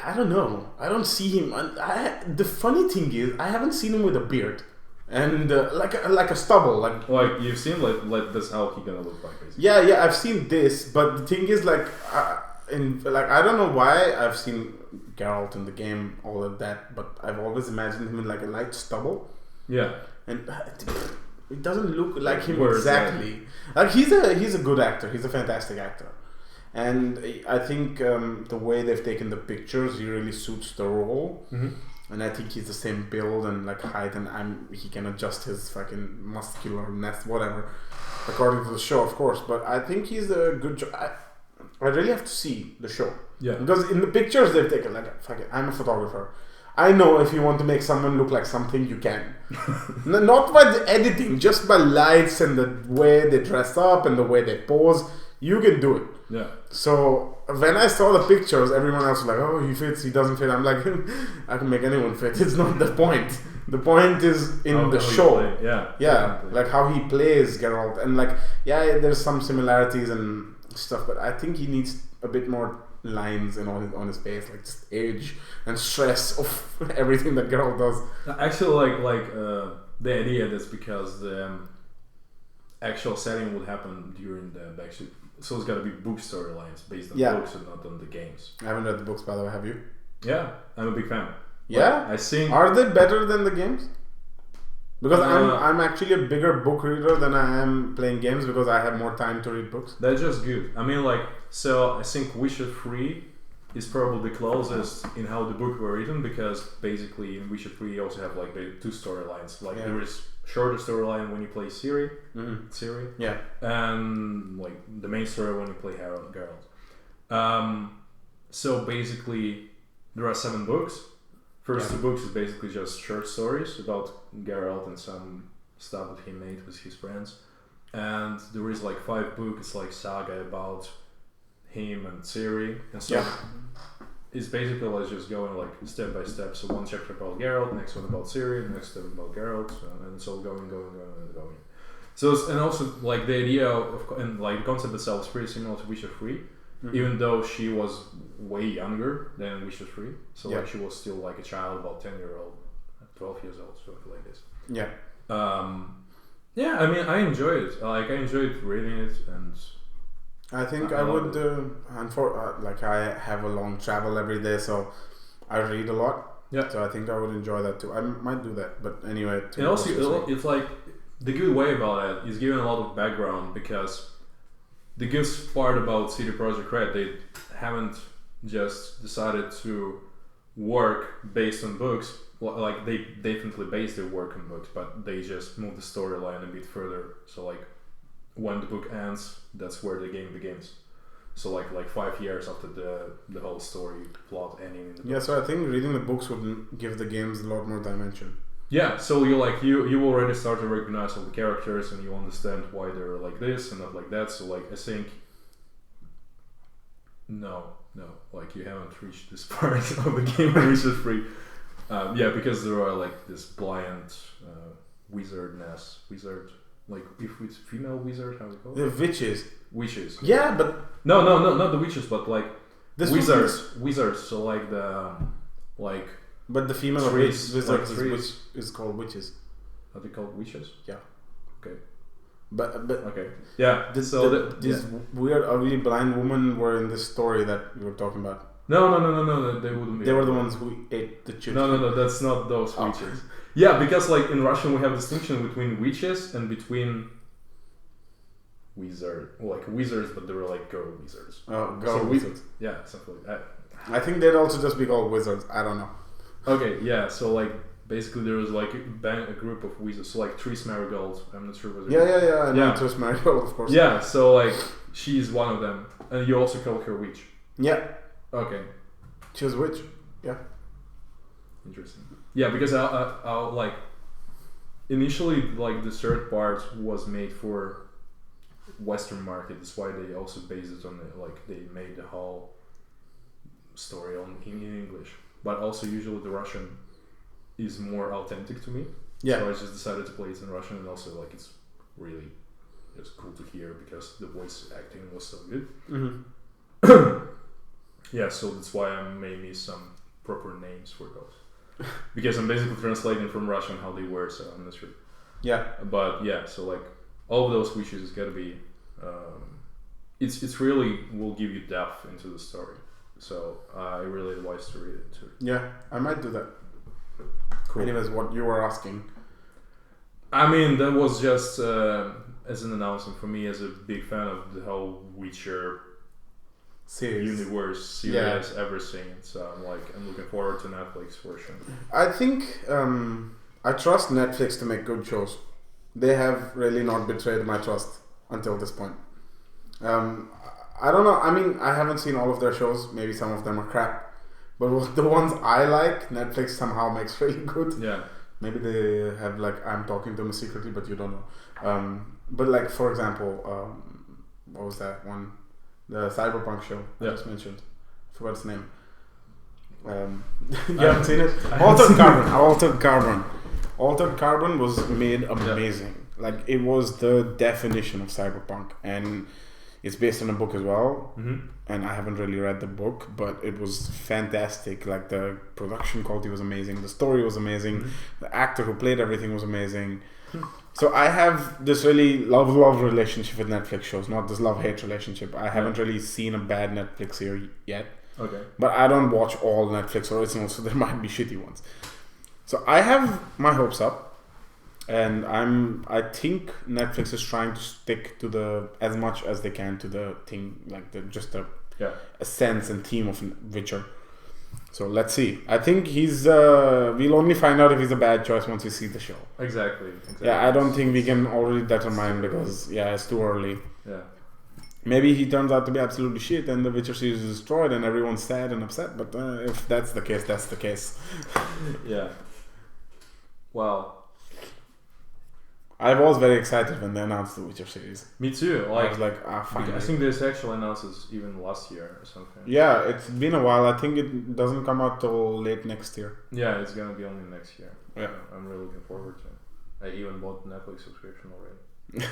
I don't know. I don't see him. The funny thing is, I haven't seen him with a beard and like a stubble. Like you've seen like this how he gonna look like basically. Yeah. I've seen this, but the thing is like I don't know why I've seen Geralt in the game, all of that, but I've always imagined him in like a light stubble. Yeah. And it doesn't look like him Where's exactly. Like he's a good actor. He's a fantastic actor. And I think the way they've taken the pictures, he really suits the role. Mm-hmm. And I think he's the same build and like height, and he can adjust his fucking muscularness, whatever, according to the show, of course. But I think he's a good. I really have to see the show. Yeah. Because in the pictures they've taken, like, fuck it, I'm a photographer. I know if you want to make someone look like something, you can. Not by the editing, just by lights and the way they dress up and the way they pose. You can do it. Yeah. So when I saw the pictures, everyone else was like, "Oh, he fits, he doesn't fit." I'm like, I can make anyone fit. It's not the point. The point is in the show. Yeah. Definitely. Like how he plays Geralt, and like there's some similarities and stuff, but I think he needs a bit more lines and on his face, like just age and stress of everything that Geralt does. Actually, the idea that's because the actual setting would happen during the backstreet. So it's got to be book storylines based on books and not on the games. I haven't read the books, by the way. Have you? Yeah, I'm a big fan. Yeah, I think. Are they better than the games? Because I'm actually a bigger book reader than I am playing games because I have more time to read books. They're just good. I mean, so I think Witcher 3 is probably the closest in how the book were written, because basically in Witcher 3 you also have like the two storylines. There is shorter storyline when you play Ciri, yeah, and like the main story when you play Geralt. So basically there are 7 books. First 2 books is basically just short stories about Geralt and some stuff that he made with his friends, and there is like 5 books. It's like saga about him and Ciri, and so it's basically like just going like step by step. So one chapter about Geralt, next one about Ciri, next step about Geralt, and it's all going. So and also like the idea of and like the concept itself is pretty similar to Witcher 3. Even though she was way younger than Witcher 3, so like she was still like a child, about 10-year-old, 12 years old, something like this. Yeah. I mean, I enjoyed it. Like I enjoyed reading it, and I think I would. I have a long travel every day, so I read a lot. Yeah. So I think I would enjoy that too. I might do that, but anyway. And also, it's like the good way about it is giving a lot of background, because the good part about CD Projekt Red, they haven't just decided to work based on books. Like they definitely base their work on books, but they just move the storyline a bit further. So like when the book ends, that's where the game begins. So like 5 years after the whole story plot ending in the book. So I think reading the books would give the games a lot more dimension. Yeah, so you already start to recognize all the characters, and you understand why they're like this and not like that. So like I think no, like you haven't reached this part of the game in Witcher 3. Because there are like this blind wizard, like if it's female wizard, how do you call it? The witches. Yeah, but no, not the witches, but like this wizards. So like the like. But the female wizard is called witches. Are they called witches? Yeah. Okay. But okay. Yeah. These weird, ugly, blind women were in this story that we were talking about. No. They wouldn't be. They were the ones who ate the children. No. That's not those witches. Yeah, because like in Russian we have distinction between witches and between wizards, but they were like girl wizards. Oh, girl wizards. Yeah, something like that. I think they'd also just be called wizards. I don't know. Okay, yeah. So like basically there was like a group of wizards. So like Triss Marigold. I'm not sure whether. Yeah. I know Triss Marigold, of course. Yeah. So like she's one of them, and you also call her witch. Yeah. Okay. She was a witch. Yeah. Interesting. Yeah, because I like initially like the third part was made for Western market. That's why they also based it on like they made the whole story in English. But also usually the Russian is more authentic to me. Yeah. So I just decided to play it in Russian, and also like it's really cool to hear because the voice acting was so good. Mm-hmm. Yeah, so that's why I made me some proper names for those. Because I'm basically translating from Russian how they were, so I'm not sure. Yeah. But yeah, so like all of those wishes is gotta be it's really will give you depth into the story. So I really advise to read it too. Yeah, I might do that. Cool. Anyways, what you were asking. I mean, that was just as an announcement for me as a big fan of the whole Witcher Series. universe, series, everything. So I'm looking forward to Netflix version. I think I trust Netflix to make good shows. They have really not betrayed my trust until this point. I don't know. I mean, I haven't seen all of their shows. Maybe some of them are crap. But the ones I like, Netflix somehow makes really good. Yeah. Maybe they have like, I'm talking to them secretly, but you don't know. But like, for example, what was that one? The Cyberpunk show I just mentioned. I forgot its name. You haven't seen it? Altered Carbon. Altered Carbon was made amazing. Yeah. Like, it was the definition of cyberpunk, and it's based on a book as well. Mm-hmm. And I haven't really read the book, but it was fantastic. Like, the production quality was amazing, the story was amazing, the actor who played everything was amazing. So I have this really love relationship with Netflix shows, not this love-hate relationship. I haven't really seen a bad Netflix series yet. Okay. But I don't watch all Netflix originals, so there might be shitty ones. So I have my hopes up, and I think Netflix is trying to stick to as much as they can to the thing, like a sense and theme of Witcher. So let's see. I think we'll only find out if he's a bad choice once we see the show. Exactly. Yeah, I don't think we can already determine because it's too early. Yeah. Maybe he turns out to be absolutely shit and the Witcher series is destroyed and everyone's sad and upset, but if that's the case, that's the case. Yeah. Wow. I was very excited when they announced the Witcher series. Me too. I was like, finally. I think this actually announced even last year or something. Yeah, it's been a while. I think it doesn't come out till late next year. Yeah, it's gonna be only next year. Yeah. I'm really looking forward to it. I even bought the Netflix subscription already.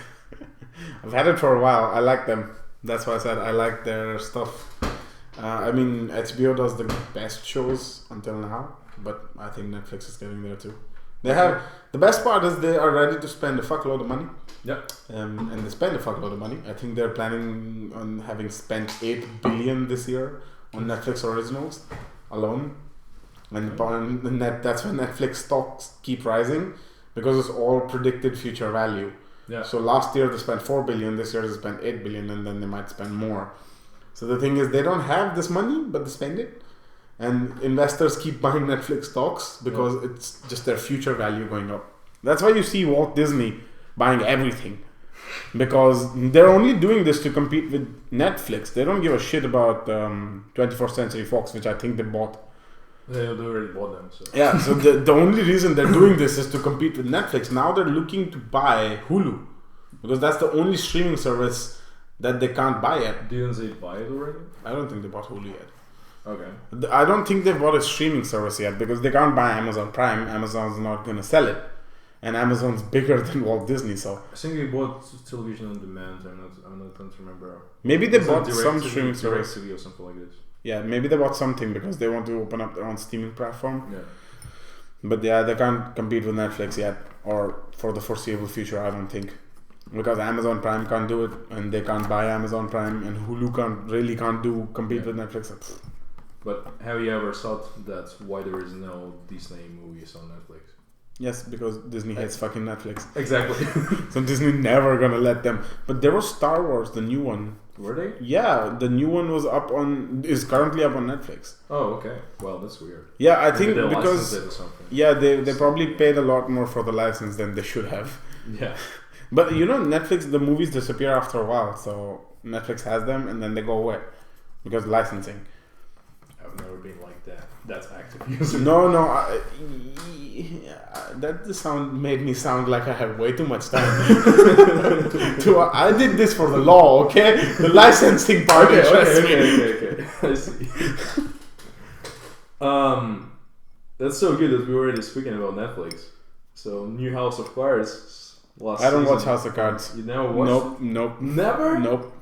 I've had it for a while. I like them. That's why I said I like their stuff. I mean, HBO does the best shows until now, but I think Netflix is getting there too. They have the best part is they are ready to spend a fuckload of money. Yeah. And they spend a fuckload of money. I think they're planning on having spent $8 billion this year on Netflix originals alone. And that's when Netflix stocks keep rising because it's all predicted future value. Yeah. So last year they spent $4 billion, this year they spent $8 billion, and then they might spend more. So the thing is, they don't have this money, but they spend it. And investors keep buying Netflix stocks because it's just their future value going up. That's why you see Walt Disney buying everything. Because they're only doing this to compete with Netflix. They don't give a shit about 21st Century Fox, which I think they bought. They already bought them. So. Yeah, so the only reason they're doing this is to compete with Netflix. Now they're looking to buy Hulu. Because that's the only streaming service that they can't buy yet. Didn't they buy it already? I don't think they bought Hulu yet. Okay. I don't think they've bought a streaming service yet because they can't buy Amazon Prime. Amazon's not going to sell it. And Amazon's bigger than Walt Disney, so... I think they bought television on demand. I'm not going to remember. Maybe they bought some streaming service. Or something like this. Yeah, maybe they bought something because they want to open up their own streaming platform. Yeah. But yeah, they can't compete with Netflix yet. Or for the foreseeable future, I don't think. Because Amazon Prime can't do it. And they can't buy Amazon Prime. And Hulu can't compete with Netflix. But have you ever thought that's why there is no Disney movies on Netflix? Yes, because Disney hates fucking Netflix. Exactly. So Disney never gonna let them. But there was Star Wars, the new one. Were they? Yeah, the new one is currently up on Netflix. Oh, okay. Well, that's weird. Yeah, I Maybe think because it or something. Yeah, they probably paid a lot more for the license than they should have. Yeah. But Netflix, the movies disappear after a while, so Netflix has them and then they go away because licensing. I've never been like that. That's active user. No, that made me sound like I have way too much time. I did this for the law, okay? The licensing part interests me. Okay. I see. That's so good that we were already speaking about Netflix. So, new House of Cards. I don't watch House of Cards. You never watched? Nope. Never? Nope.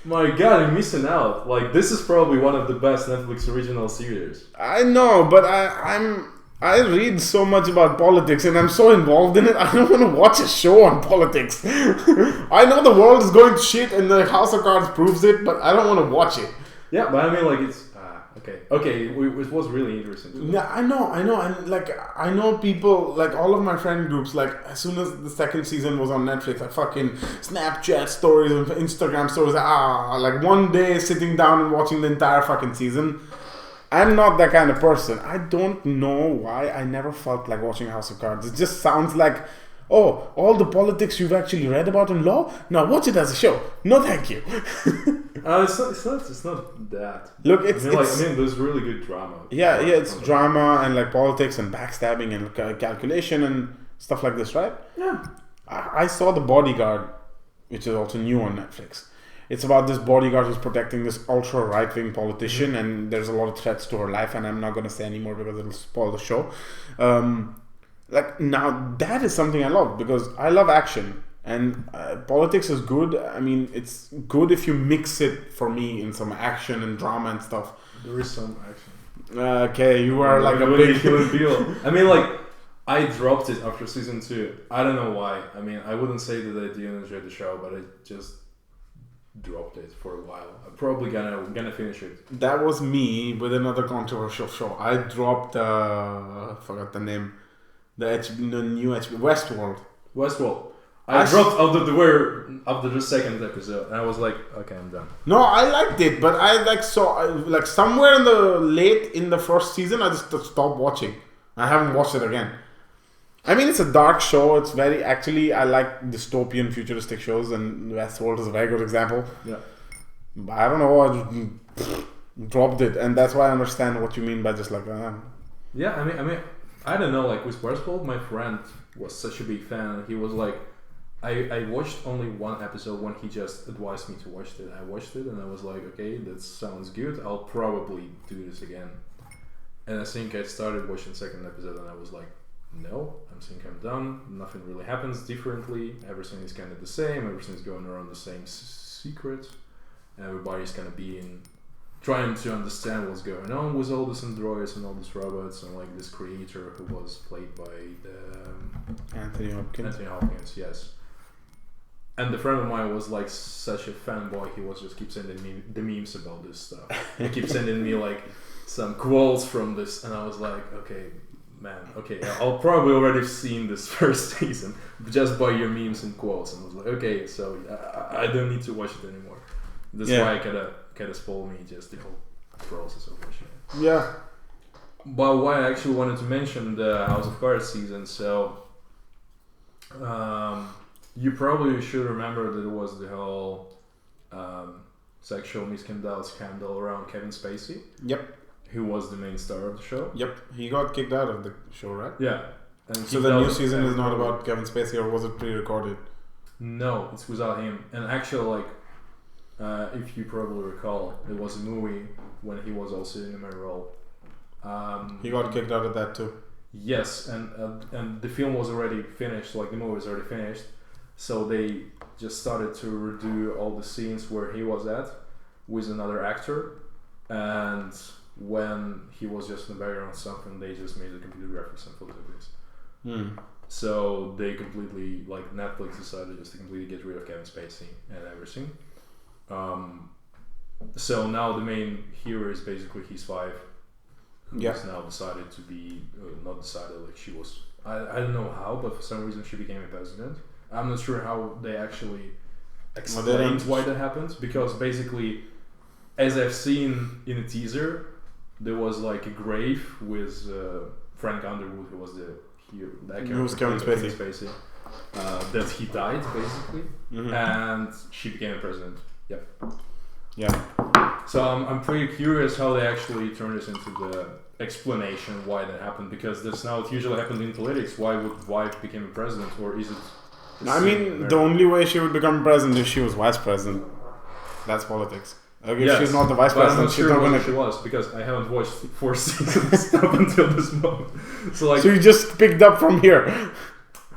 My God, you're missing out. Like, this is probably one of the best Netflix original series. I know, but I read so much about politics and I'm so involved in it. I don't want to watch a show on politics. I know the world is going to shit and the House of Cards proves it, but I don't want to watch it. Yeah, but I mean, like, it's okay. It was really interesting. Yeah, I know, and like I know people, like all of my friend groups. Like as soon as the second season was on Netflix, I fucking Snapchat stories and Instagram stories. Like one day sitting down and watching the entire fucking season. I'm not that kind of person. I don't know why I never felt like watching House of Cards. It just sounds like, oh, all the politics you've actually read about in law? Now watch it as a show. No, thank you. It's not that. Look, I mean, there's really good drama. Yeah, it's drama and like politics and backstabbing and calculation and stuff like this, right? Yeah. I saw The Bodyguard, which is also new on Netflix. It's about this bodyguard who's protecting this ultra right-wing politician, and there's a lot of threats to her life, and I'm not going to say anymore because it'll spoil the show. Like, now, that is something I love, because I love action, and politics is good. I mean, it's good if you mix it, for me, in some action and drama and stuff. There is some action. Okay, you are like a big... deal. I mean, like, I dropped it after season 2. I don't know why. I mean, I wouldn't say that I didn't enjoy the show, but I just... dropped it for a while. I'm probably gonna finish it. That was me with another controversial show. I dropped forgot the name. The new HBO Westworld. I dropped after the second episode, and I was like, okay, I'm done. No, I liked it, but I like somewhere in the first season, I just stopped watching. I haven't watched it again. I mean, it's a dark show. It's very... Actually, I like dystopian, futuristic shows, and Westworld is a very good example. Yeah. But I don't know. I just dropped it, and that's why I understand what you mean by just like... Yeah, I mean, I don't know. Like, with Westworld, my friend was such a big fan. He was like... I watched only one episode when he just advised me to watch it. I watched it, and I was like, okay, that sounds good. I'll probably do this again. And I think I started watching the second episode, and I was like, no, I'm done. Nothing really happens differently. Everything is kind of the same. Everything's going around the same secret. Everybody's kind of trying to understand what's going on with all these androids and all these robots, and like this creator who was played by Anthony Hopkins, yes. And the friend of mine was like such a fanboy. He was just keep sending me the memes about this stuff. He keeps sending me like some quotes from this, and I was like, okay. Man, okay, I'll probably already seen this first season just by your memes and quotes, and I was like, okay, so I don't need to watch it anymore. That's why I kind of spoiled me just the whole process of watching it. Yeah. But why I actually wanted to mention the House of Cards season, so you probably should remember that it was the whole sexual misconduct scandal around Kevin Spacey. Yep. Who was the main star of the show? Yep, he got kicked out of the show, right? Yeah. And so the new season is not about Kevin Spacey, or was it pre-recorded? No, it's without him. And actually, like, if you probably recall, there was a movie when he was also in a main role. He got kicked out of that too. Yes, and the film was already finished. Like the movie was already finished, so they just started to redo all the scenes where he was at with another actor, and when he was just in the background or something, they just made a complete reference and this. So they completely, like Netflix decided just to completely get rid of Kevin Spacey and everything. So now the main hero is basically his wife, who has now decided to be, not decided, like she was, I don't know how, but for some reason she became a president. I'm not sure how they actually explained why that happened, because basically, as I've seen in a teaser, there was like a grave with Frank Underwood, who was the hero, who was Kevin Spacey. That he died basically, and she became a president. Yep. Yeah. So I'm pretty curious how they actually turn this into the explanation why that happened, because that's now it usually happens in politics. Why would wife become a president, or is it? I mean, the only way she would become president is she was vice president. That's politics. Like if she's not the vice president, she's not gonna. She was, because I haven't watched 4 seasons up until this moment. So you just picked up from here.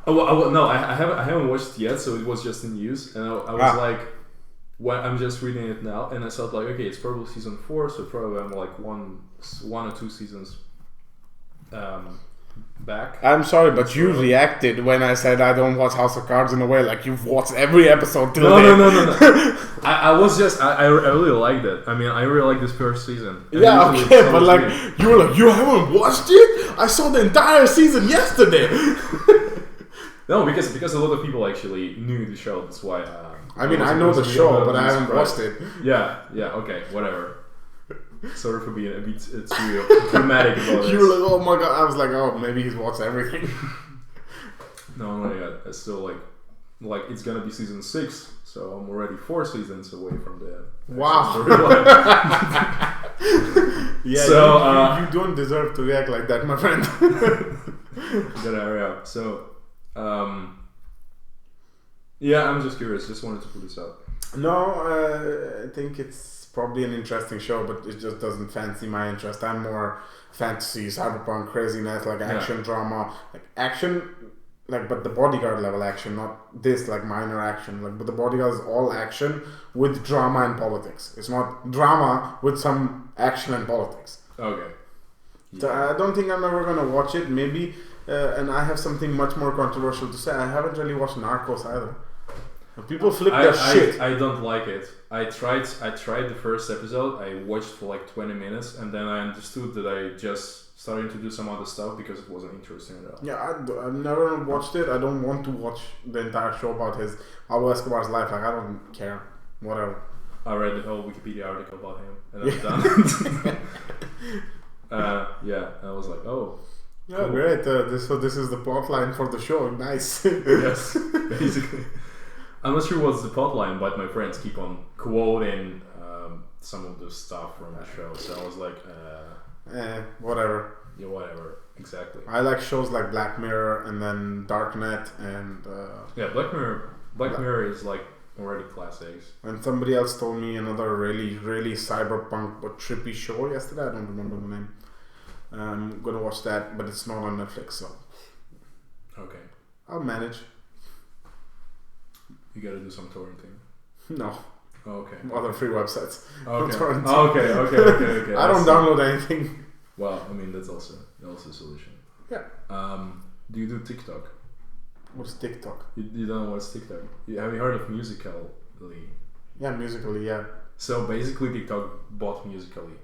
No, I haven't watched it yet. So it was just in news, and I was like, when I'm just reading it now, and I thought like, okay, it's probably season 4, so probably I'm like one or two seasons back. I'm sorry, but you reacted when I said I don't watch House of Cards in a way like you've watched every episode till then. No. I was just I really liked it. I mean, I really like this first season. And yeah, okay, but like you were like, you haven't watched it? I saw the entire season yesterday. No, because a lot of people actually knew the show. That's why. I mean, I know the show, but I haven't watched it. Yeah, okay, whatever. Sorry for being a bit too dramatic about it. You were like, oh my god. I was like, oh, maybe he's watched everything. No, I still like it's gonna be season 6, so I'm already 4 seasons away from the. Wow. Yeah, so you don't deserve to react like that, my friend. Gotta hurry up. So, yeah, I'm just curious. Just wanted to put this out. No, I think it's probably an interesting show, but it just doesn't fancy my interest. I'm more fantasy, cyberpunk, craziness, like action, drama, like action, like but the Bodyguard level action, not this like minor action. Like, but the Bodyguard is all action with drama and politics. It's not drama with some action and politics. Okay. Yeah. So I don't think I'm ever gonna watch it. Maybe, and I have something much more controversial to say. I haven't really watched Narcos either. People flip their shit. I don't like it. I tried the first episode. I watched for like 20 minutes, and then I understood that I just started to do some other stuff because it wasn't interesting at all. Yeah, I've never watched it. I don't want to watch the entire show about his Pablo Escobar's life. Like, I don't care. Whatever. I read the whole Wikipedia article about him, and I'm done. Yeah, and I was like, oh. Yeah, cool. Great. This is the plot line for the show. Nice. Yes, basically. I'm not sure what's the plot line, but my friends keep on quoting some of the stuff from the show, so I was like, whatever. Yeah, whatever. Exactly. I like shows like Black Mirror and then Darknet and... yeah, Black Mirror is like already classics. And somebody else told me another really, really cyberpunk but trippy show yesterday. I don't remember the name. I'm gonna watch that, but it's not on Netflix, so... Okay. I'll manage. You gotta do some torrenting. No. Oh, okay. Other free websites. Okay. Okay. I don't download anything. Well, I mean that's also a solution. Yeah. Do you do TikTok? What's TikTok? You don't know what's TikTok? Have you heard of Musical.ly? Yeah, Musical.ly, yeah. So basically TikTok bought Musical.ly.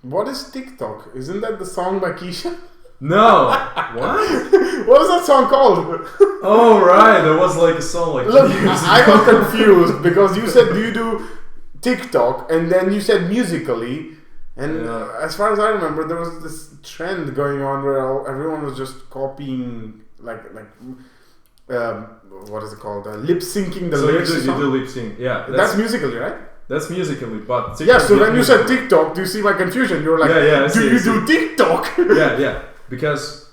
What is TikTok? Isn't that the song by Keisha? No! What? What is that song called? Oh right, there was like a song like Look, I got confused because you said do you do TikTok and then you said Musical.ly, and as far as I remember there was this trend going on where everyone was just copying like what is it called, lip syncing the lyrics. You do lip sync, yeah. That's Musical.ly, right? That's Musical.ly, but TikTok, yeah. So when you said TikTok, do you see my confusion? You were like, do you do TikTok? Yeah. Because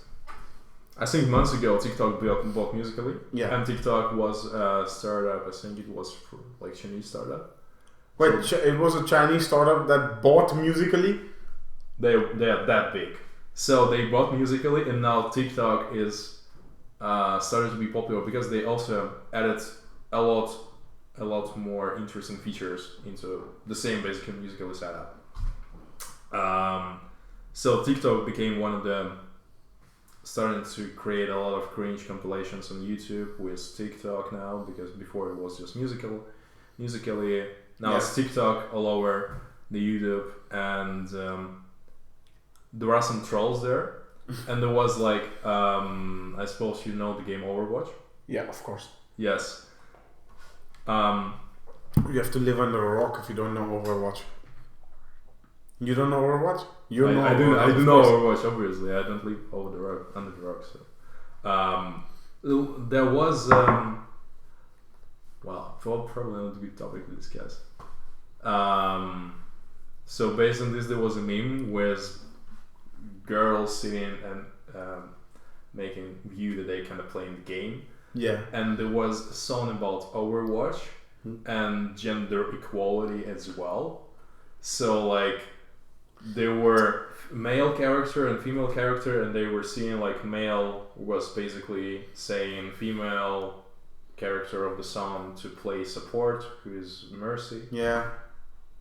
I think months ago TikTok bought Musical.ly. Yeah. And TikTok was a startup. I think it was for, like Chinese startup. Wait, so it was a Chinese startup that bought Musical.ly? They are that big. So they bought Musical.ly, and now TikTok is started to be popular because they also added a lot more interesting features into the same basic Musical.ly setup. So TikTok became one of them, starting to create a lot of cringe compilations on YouTube with TikTok now, because before it was just Musical.ly. Now it's TikTok all over the YouTube, and there are some trolls there. And there was like, I suppose you know the game Overwatch? Yeah, of course. Yes. You have to live under a rock if you don't know Overwatch. You don't know Overwatch? I do know Overwatch, obviously. I don't live under the rock. So, there was probably not a good topic to discuss. So based on this, there was a meme with girls sitting and making view that they kind of playing the game. Yeah. And there was a song about Overwatch and gender equality as well. So like there were male character and female character, and they were seeing like male was basically saying female character of the song to play support, who is Mercy. Yeah.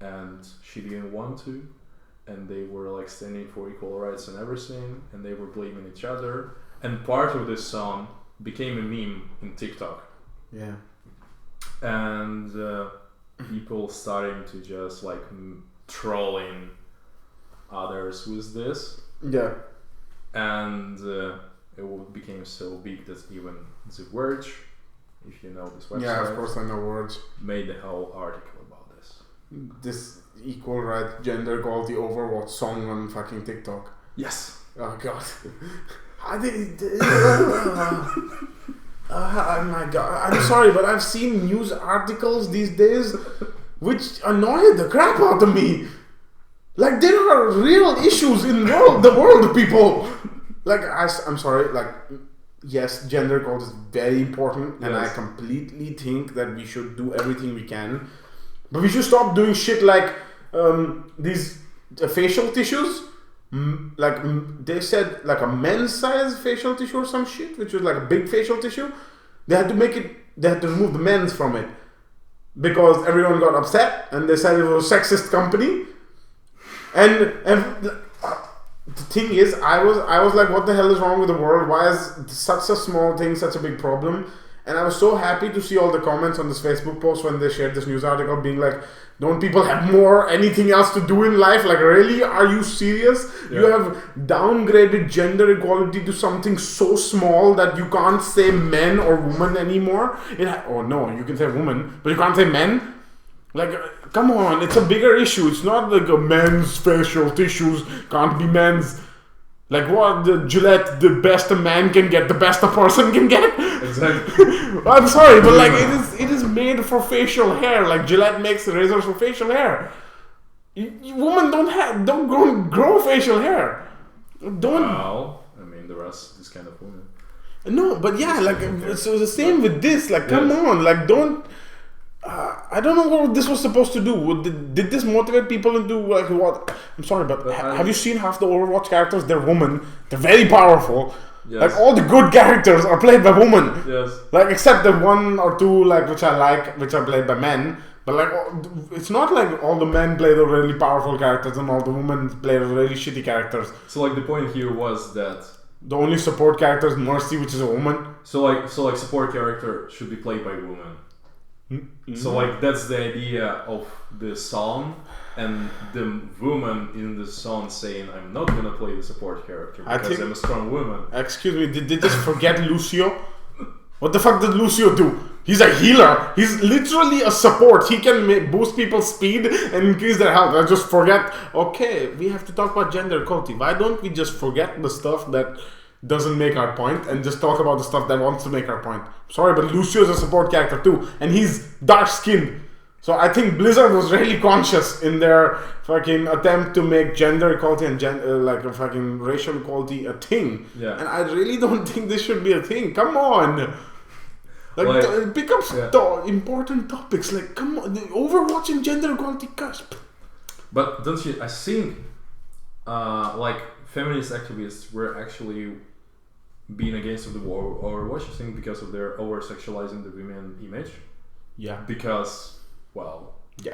And she didn't want to, and they were like standing for equal rights and everything, and they were blaming each other. And part of this song became a meme in TikTok. Yeah. And people starting to just like trolling others with this. Yeah. And it became so big that even The Verge, if you know this website, Yeah, of course I know words. made the whole article about this. This equal right, gender equality, Overwatch song on fucking TikTok. Yes. Oh god. Oh my god. I'm sorry, but I've seen news articles these days which annoy the crap out of me. Like, there are real issues in the world, people. Like, I'm sorry, like, yes, gender equality is very important, and I completely think that we should do everything we can. But we should stop doing shit like these facial tissues. They said like a men's size facial tissue or some shit, which was like a big facial tissue. They had to remove the men's from it because everyone got upset and they said it was a sexist company. And the thing is, I was like, what the hell is wrong with the world? Why is such a small thing such a big problem? And I was so happy to see all the comments on this Facebook post when they shared this news article being like, don't people have anything else to do in life? Like, really? Are you serious? Yeah. You have downgraded gender equality to something so small that you can't say men or woman anymore? No, you can say woman, but you can't say men? Like, come on, it's a bigger issue. It's not like a men's facial tissues can't be men's. Like what? The Gillette, the best a man can get, the best a person can get? Exactly. I'm sorry, but like it is made for facial hair. Like Gillette makes razors for facial hair. Women don't grow facial hair. Well, I mean, the rest is kind of women. No, but yeah, like so the same with this. Like, come on, like don't. I don't know what this was supposed to do. Did this motivate people into like what? I'm sorry, but have you seen half the Overwatch characters? They're women. They're very powerful. Yes. Like all the good characters are played by women. Yes. Like except the one or two which are played by men. But like it's not like all the men play the really powerful characters and all the women play the really shitty characters. So like the point here was that the only support character is Mercy, which is a woman. So like support character should be played by women. Mm-hmm. So like that's the idea of the song, and the woman in the song saying, I'm not gonna play the support character because I'm a strong woman. Excuse me, did they just forget Lucio? What the fuck did Lucio do? He's a healer. He's literally a support. He can boost people's speed and increase their health. I just forget, okay, we have to talk about gender equality. Why don't we just forget the stuff that doesn't make our point and just talk about the stuff that wants to make our point? Sorry, but Lucio is a support character too, and he's dark skinned. So I think Blizzard was really conscious in their fucking attempt to make gender equality and like a fucking racial equality a thing. Yeah. And I really don't think this should be a thing. Come on. Like pick up important topics. Like, come on, Overwatch and gender equality cusp. But don't you? I think like feminist activists were actually being against the Overwatch, I think, because of their over-sexualizing the women image. Yeah. Because, well, we've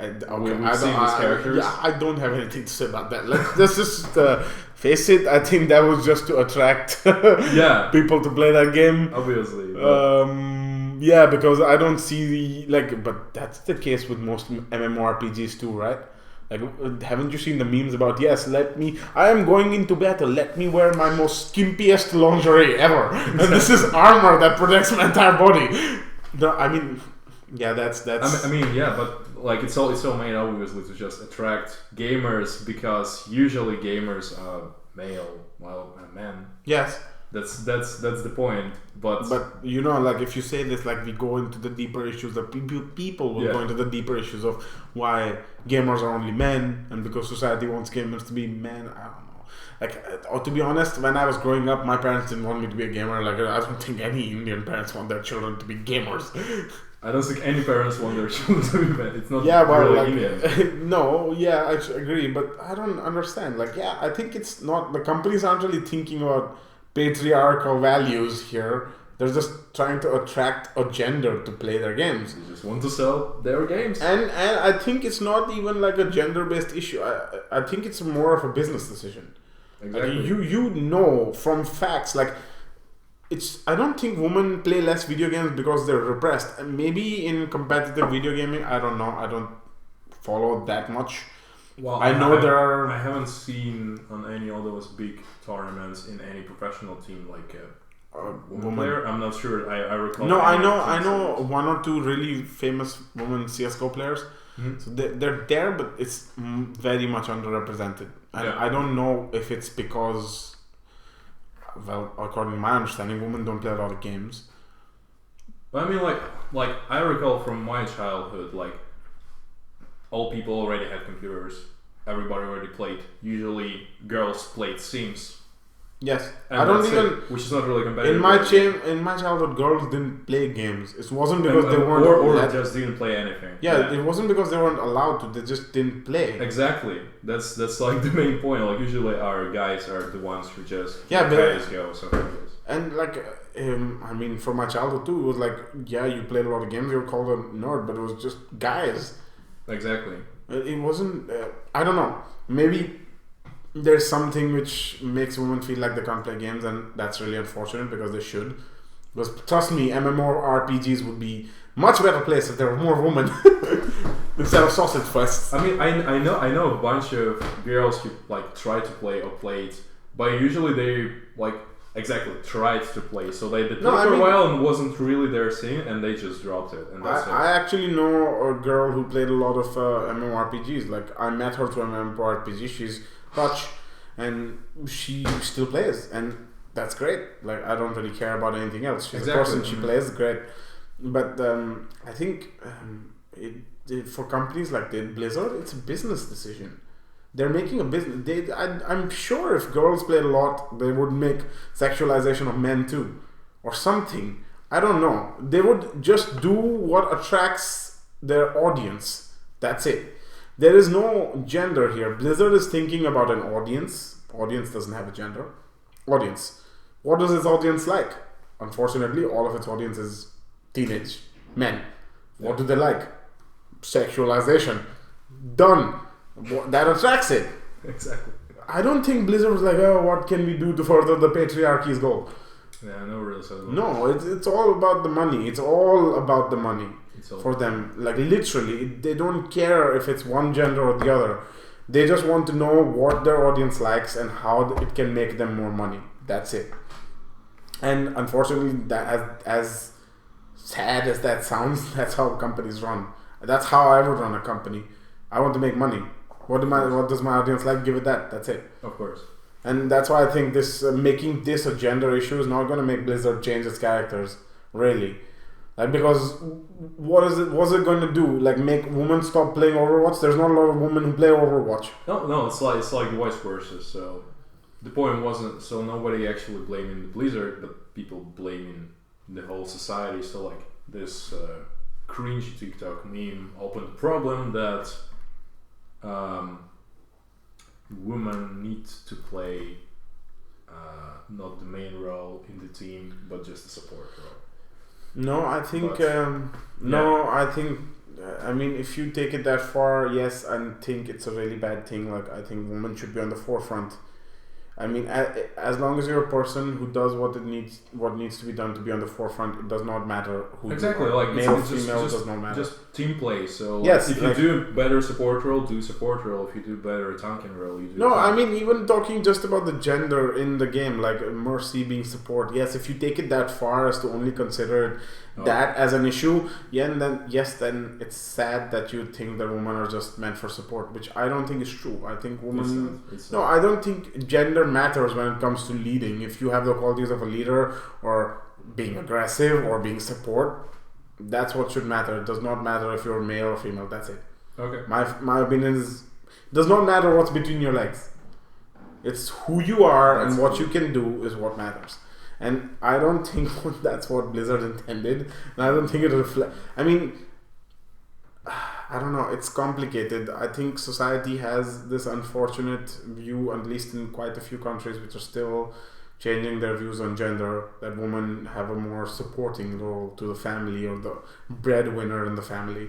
seen these characters. I don't have anything to say about that. Let's just face it. I think that was just to attract people to play that game. Obviously. Yeah, because I don't see but that's the case with most MMORPGs too, right? Like, haven't you seen the memes about, I am going into battle, let me wear my most skimpiest lingerie ever. And this is armor that protects my entire body. No, I mean, yeah, that's... I mean, yeah, but like it's all made obviously to just attract gamers, because usually gamers are men. Yes. That's the point, but you know, like if you say this, like we go into the deeper issues, that people will go into the deeper issues of why gamers are only men, and because society wants gamers to be men. I don't know. Like, to be honest, when I was growing up, my parents didn't want me to be a gamer. Like, I don't think any Indian parents want their children to be gamers. I don't think any parents want their children to be men. It's not Indian. No, I agree, but I don't understand. Like, I think it's not, the companies aren't really thinking about patriarchal values here. They're just trying to attract a gender to play their games. They just want to sell their games. And I think it's not even like a gender-based issue. I think it's more of a business decision. Exactly. Like you know from facts, like I don't think women play less video games because they're repressed. And maybe in competitive video gaming, I don't know. I don't follow that much. Well, I haven't seen on any of those big tournaments in any professional team like a woman player. I'm not sure. I recall. No, I know one or two really famous women CS:GO players. Mm-hmm. So they're there, but it's very much underrepresented. And I don't know if it's because, well, according to my understanding, women don't play a lot of games. But I mean, like I recall from my childhood, like all people already had computers. Everybody already played. Usually, girls played Sims. Yes, and I don't even. Which is not really competitive. In my childhood, girls didn't play games. It wasn't because they weren't, or just didn't play anything. Yeah, it wasn't because they weren't allowed to. They just didn't play. Exactly. That's like the main point. Like usually, our guys are the ones who just go something like this. And like, I mean, for my childhood too, it was like, yeah, you played a lot of games. You were called a nerd, but it was just guys. Exactly. It wasn't. I don't know. Maybe there's something which makes women feel like they can't play games, and that's really unfortunate because they should. Because trust me, MMORPGs would be much better place if there were more women instead of sausage fests. I mean, I know a bunch of girls who like try to play or played, but usually they like tried to play. So they did for a while and wasn't really their thing, and they just dropped it. And that's it. I actually know a girl who played a lot of MMORPGs. Like I met her through MMORPG. She's Dutch, and she still plays, and that's great. Like I don't really care about anything else. She's a person. She plays great, but I think for companies like Blizzard, it's a business decision. They're making a business. I'm sure if girls played a lot, they would make sexualization of men too, or something. I don't know. They would just do what attracts their audience. That's it. There is no gender here. Blizzard is thinking about an audience. Audience doesn't have a gender. Audience. What does its audience like? Unfortunately, all of its audience is teenage men. What do they like? Sexualization. Done. That attracts it. Exactly. I don't think Blizzard was like, oh, what can we do to further the patriarchy's goal? Yeah, no real sense. No, it's all about the money. It's all about the money for them. Like literally, they don't care if it's one gender or the other. They just want to know what their audience likes and how it can make them more money. That's it. And unfortunately, that as sad as that sounds, that's how companies run. That's how I would run a company. I want to make money. What does my audience like? Give it that. That's it. Of course. And that's why I think this making this a gender issue is not going to make Blizzard change its characters, really. Like because what's it going to do? Like make women stop playing Overwatch? There's not a lot of women who play Overwatch. No, it's like vice versa. So the point wasn't so nobody actually blaming the Blizzard, but people blaming the whole society. So like this cringy TikTok meme opened the problem that women need to play not the main role in the team, but just the support role. No, I think I mean, if you take it that far, yes, I think it's a really bad thing. Like I think women should be on the forefront. I mean, as long as you're a person who does what needs to be done to be on the forefront, it does not matter who exactly you are. like male, it's female, just, does not matter. Just team play. So yes, if you do better support role, do support role. If you do better tanking role, you do. No, I mean even talking just about the gender in the game, like Mercy being support. Yes, if you take it that far as to only consider that as an issue, then it's sad that you think that women are just meant for support, which I don't think is true. I think women. I don't think gender matters when it comes to leading. If you have the qualities of a leader or being aggressive or being support, that's what should matter. It does not matter if you're male or female. That's it. Okay. My opinion is, does not matter what's between your legs. It's who you are and what you can do is what matters. And I don't think that's what Blizzard intended. And I don't think it reflects. I mean, I don't know. It's complicated. I think society has this unfortunate view, at least in quite a few countries, which are still changing their views on gender, that women have a more supporting role to the family or the breadwinner in the family,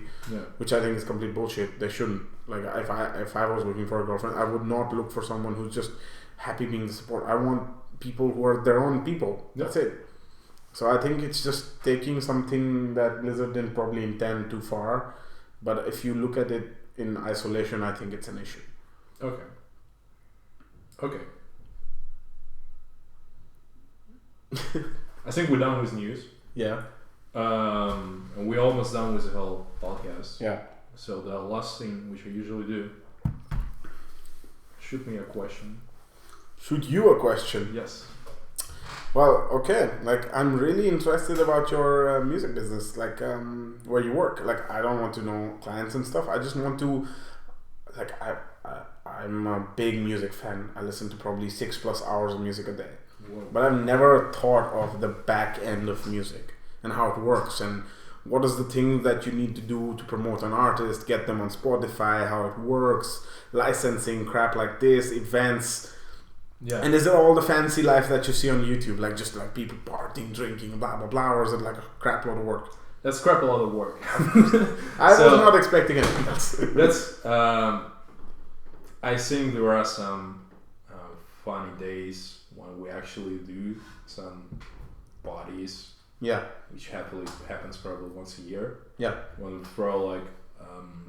which I think is complete bullshit. They shouldn't. Like if I was looking for a girlfriend, I would not look for someone who's just happy being the support. I want people who are their own people. That's it. So I think it's just taking something that Blizzard didn't probably intend too far, but if you look at it in isolation, I think it's an issue. Okay. I think we're done with news. Yeah. And we're almost done with the whole podcast. Yeah. So the last thing which I usually do, shoot me a question. Shoot you a question? Yes. Well, okay. Like, I'm really interested about your music business, like where you work. Like, I don't want to know clients and stuff. I just want to, like, I'm a big music fan. I listen to probably 6+ hours of music a day. Whoa. But I've never thought of the back end of music and how it works and what is the thing that you need to do to promote an artist, get them on Spotify, how it works, licensing, crap like this, events. Yeah. And is it all the fancy life that you see on YouTube, like just like people partying, drinking, blah blah blah, or is it like a crap load of work? That's crap a lot of work. I was not expecting anything else. That's. I think there are some funny days when we actually do some parties. Yeah. Which happens probably once a year. Yeah. When for like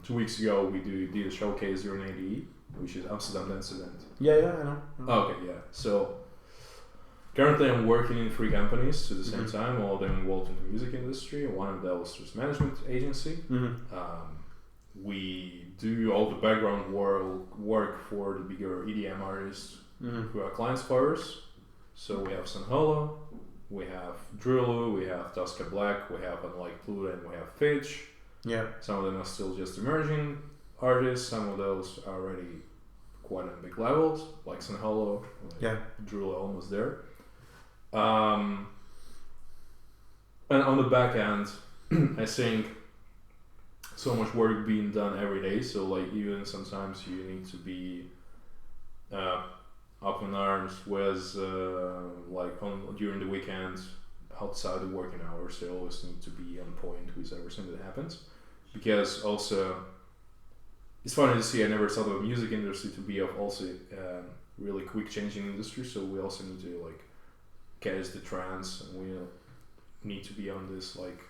2 weeks ago we did a showcase during ADE, which is Amsterdam Dance Event. Yeah, I know. Okay, yeah. So currently I'm working in 3 companies at the same time, all of them involved in the music industry. One of those is management agency. We do all the background work for the bigger EDM artists who are clients for us. So we have Sanholo, we have Drillu, we have Tosca Black, we have Unlike Pluto, and we have Fitch. Yeah. Some of them are still just emerging artists. Some of those are already quite on big levels, like Sanholo, Drillu almost there. And on the back end, I think so much work being done every day. So like even sometimes you need to be up in arms with during the weekends outside the working hours. You always need to be on point with everything that happens, because also it's funny to see. I never thought of the music industry to be of also really quick changing industry. So we also need to like catch the trends, and we need to be on this like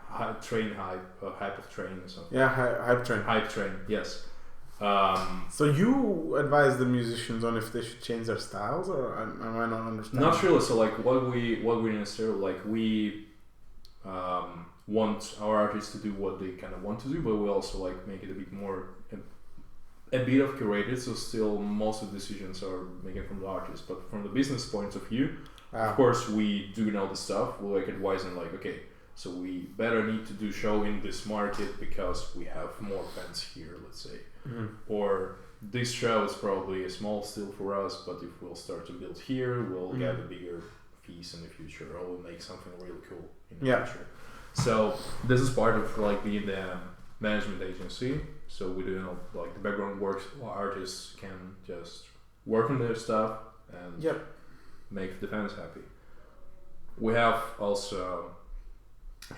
hype of train or something. Yeah, hype train. Hype train, yes. So you advise the musicians on if they should change their styles, or am I not understanding? Not really. So like what we necessarily like, we want our artists to do what they kind of want to do, but we also like make it a bit more a bit of curated. So still most of the decisions are making from the artist, but from the business point of view, of course we do know the stuff. We like advising like, okay, so we better need to do show in this market because we have more fans here, let's say. Or this show is probably a small still for us, but if we'll start to build here, we'll get a bigger fees in the future, or we'll make something really cool in the future. So this is part of like being the management agency. So we do like the background work. Artists can just work on their stuff and make the fans happy. We have also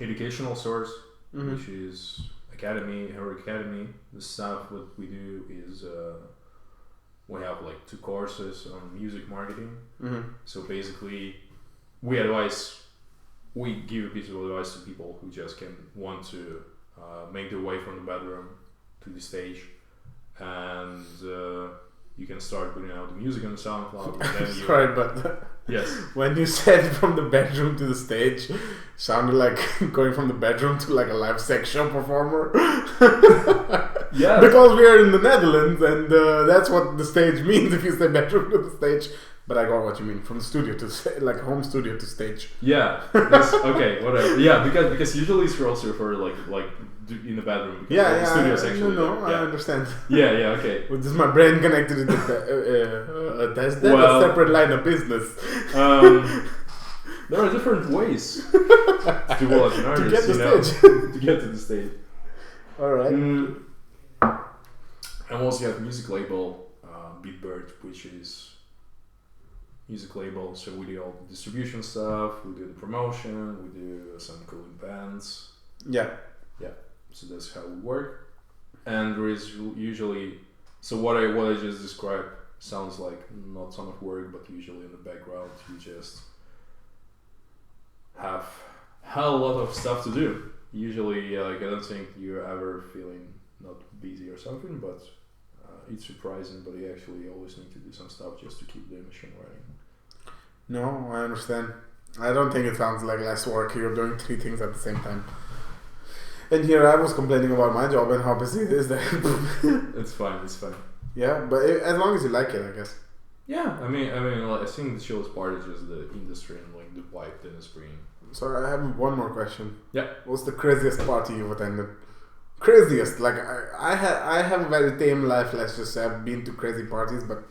educational source, which is Academy, Heroic Academy. The stuff what we do is we have like 2 courses on music marketing. So basically we give a piece of advice to people who just want to make their way from the bedroom to the stage, and you can start putting out the music on the SoundCloud. Then Sorry, but yes, when you said from the bedroom to the stage, sounded like going from the bedroom to like a live sex show performer. Yeah, because we are in the Netherlands, and that's what the stage means if you say bedroom to the stage. But I got what you mean, from the studio to like home studio to stage. Yeah, okay, whatever. Yeah, because usually it's also referred like in the bedroom. The studio is actually I understand. Yeah, okay. Well, this is my brain connected to that's a separate line of business. There are different ways to do well as an artist, to get the stage. To get to the stage. All right. And also you have music label Beatbird, which is music label, so we do all the distribution stuff, we do the promotion, we do some cool events. Yeah. So that's how we work. And there is usually, so what I just described sounds like not so much work, but usually in the background you just have a lot of stuff to do. Usually, like, I don't think you're ever feeling not busy or something, but it's surprising, but you actually always need to do some stuff just to keep the machine running. No, I understand. I don't think it sounds like less work. You're doing 3 things at the same time. And here I was complaining about my job and how busy it is there. It's fine. Yeah, but as long as you like it, I guess. Yeah, I mean, like, I think the chillest part is just the industry and like the vibe that is bringing. So I have one more question. Yeah. What's the craziest party you've attended? Craziest, like I have a very tame life. Let's just say I've been to crazy parties, but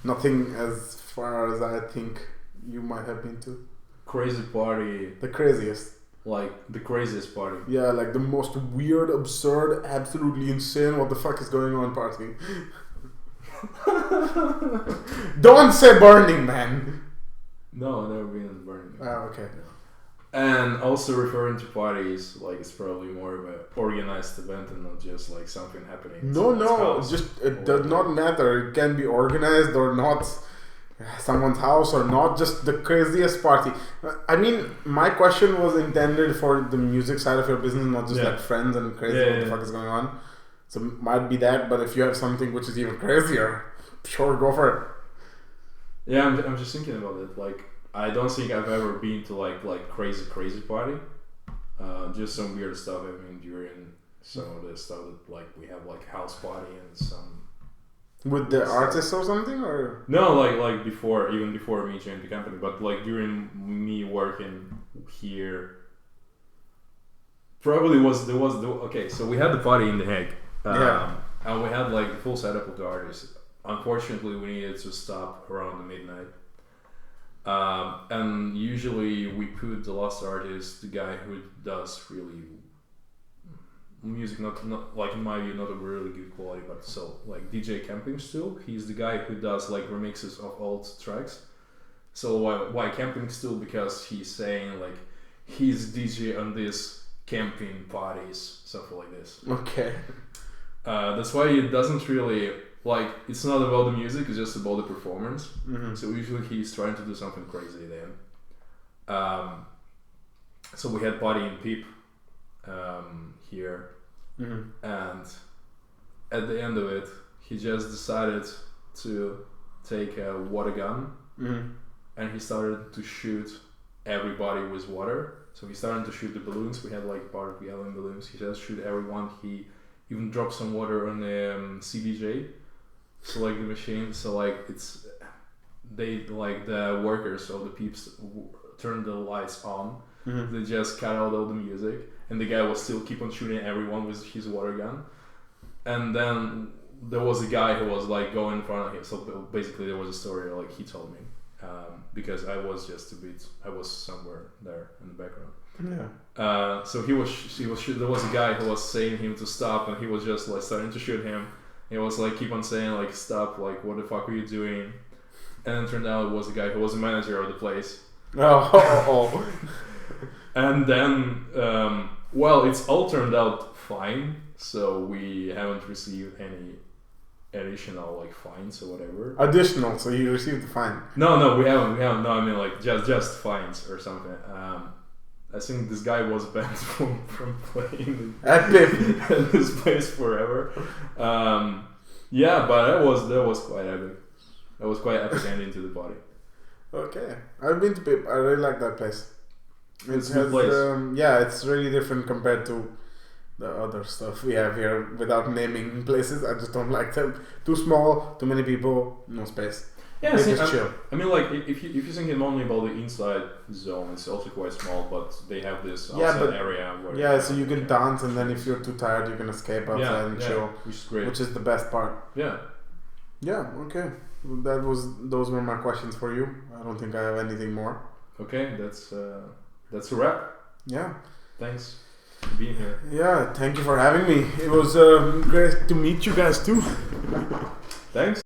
nothing as far as I think you might have been to. Crazy party. The craziest. Like the craziest party. Yeah, like the most weird, absurd, absolutely insane. What the fuck is going on party? Don't say Burning Man. No, I've never been in Burning Man. Ah, okay. No. And also referring to parties, like it's probably more of an organized event and not just like something happening. No, just it does not matter. It can be organized or not. Someone's house or not, just the craziest party. I mean, my question was intended for the music side of your business, not just like friends and crazy what the fuck is going on. So it might be that, but if you have something which is even crazier, sure, go for it. Yeah, I'm just thinking about it. Like, I don't think I've ever been to like crazy party. Just some weird stuff. I mean, during some of the stuff that like we have like house party and some. With the artist or something, or no, like before, even before me joining the company, but like during me working here, probably okay. So we had the party in The Hague, and we had like the full setup of the artists. Unfortunately, we needed to stop around the midnight, and usually we put the last artist, the guy who does really. Music not like in my view not a really good quality, but so like DJ Camping Stool, he's the guy who does like remixes of old tracks. So why Camping Stool? Because he's saying like he's DJ on this camping parties, stuff like this. Okay. That's why it doesn't really like it's not about the music, it's just about the performance. Mm-hmm. So usually he's trying to do something crazy then. So we had party in Peep. Here, and at the end of it, he just decided to take a water gun, and he started to shoot everybody with water. So he started to shoot the balloons. We had like part of yelling balloons. He just shoot everyone. He even dropped some water on the CDJ, so like the machine. So like they like the workers of the Peeps turned the lights on. They just cut out all the music. And the guy was still keep on shooting everyone with his water gun. And then there was a guy who was like going in front of him. So basically there was a story like he told me. Because I was somewhere there in the background. Yeah. So he was there was a guy who was saying him to stop, and he was just like starting to shoot him. He was like keep on saying like stop, like what the fuck are you doing? And then it turned out it was a guy who was the manager of the place. Oh. And then well, it's all turned out fine, so we haven't received any additional like fines or whatever. Additional, so you received the fine? No, we haven't. No, I mean like just fines or something. I think this guy was banned from playing at this place forever. Yeah, but that was quite epic. That was quite epic ending to the party. Okay, I've been to Pip. I really like that place. It's a good place. Yeah, it's really different compared to the other stuff we have here. Without naming places, I just don't like them. Too small, too many people, no space. Yeah, chill. I mean, like if you thinking only about the inside zone, it's also quite small, but they have this outside area where so you can dance, and then if you're too tired, you can escape outside and chill, which is great. Which is the best part. Yeah. Yeah. Okay. Those were my questions for you. I don't think I have anything more. Okay, that's a wrap. Yeah. Thanks for being here. Yeah, thank you for having me. It was great to meet you guys too. Thanks.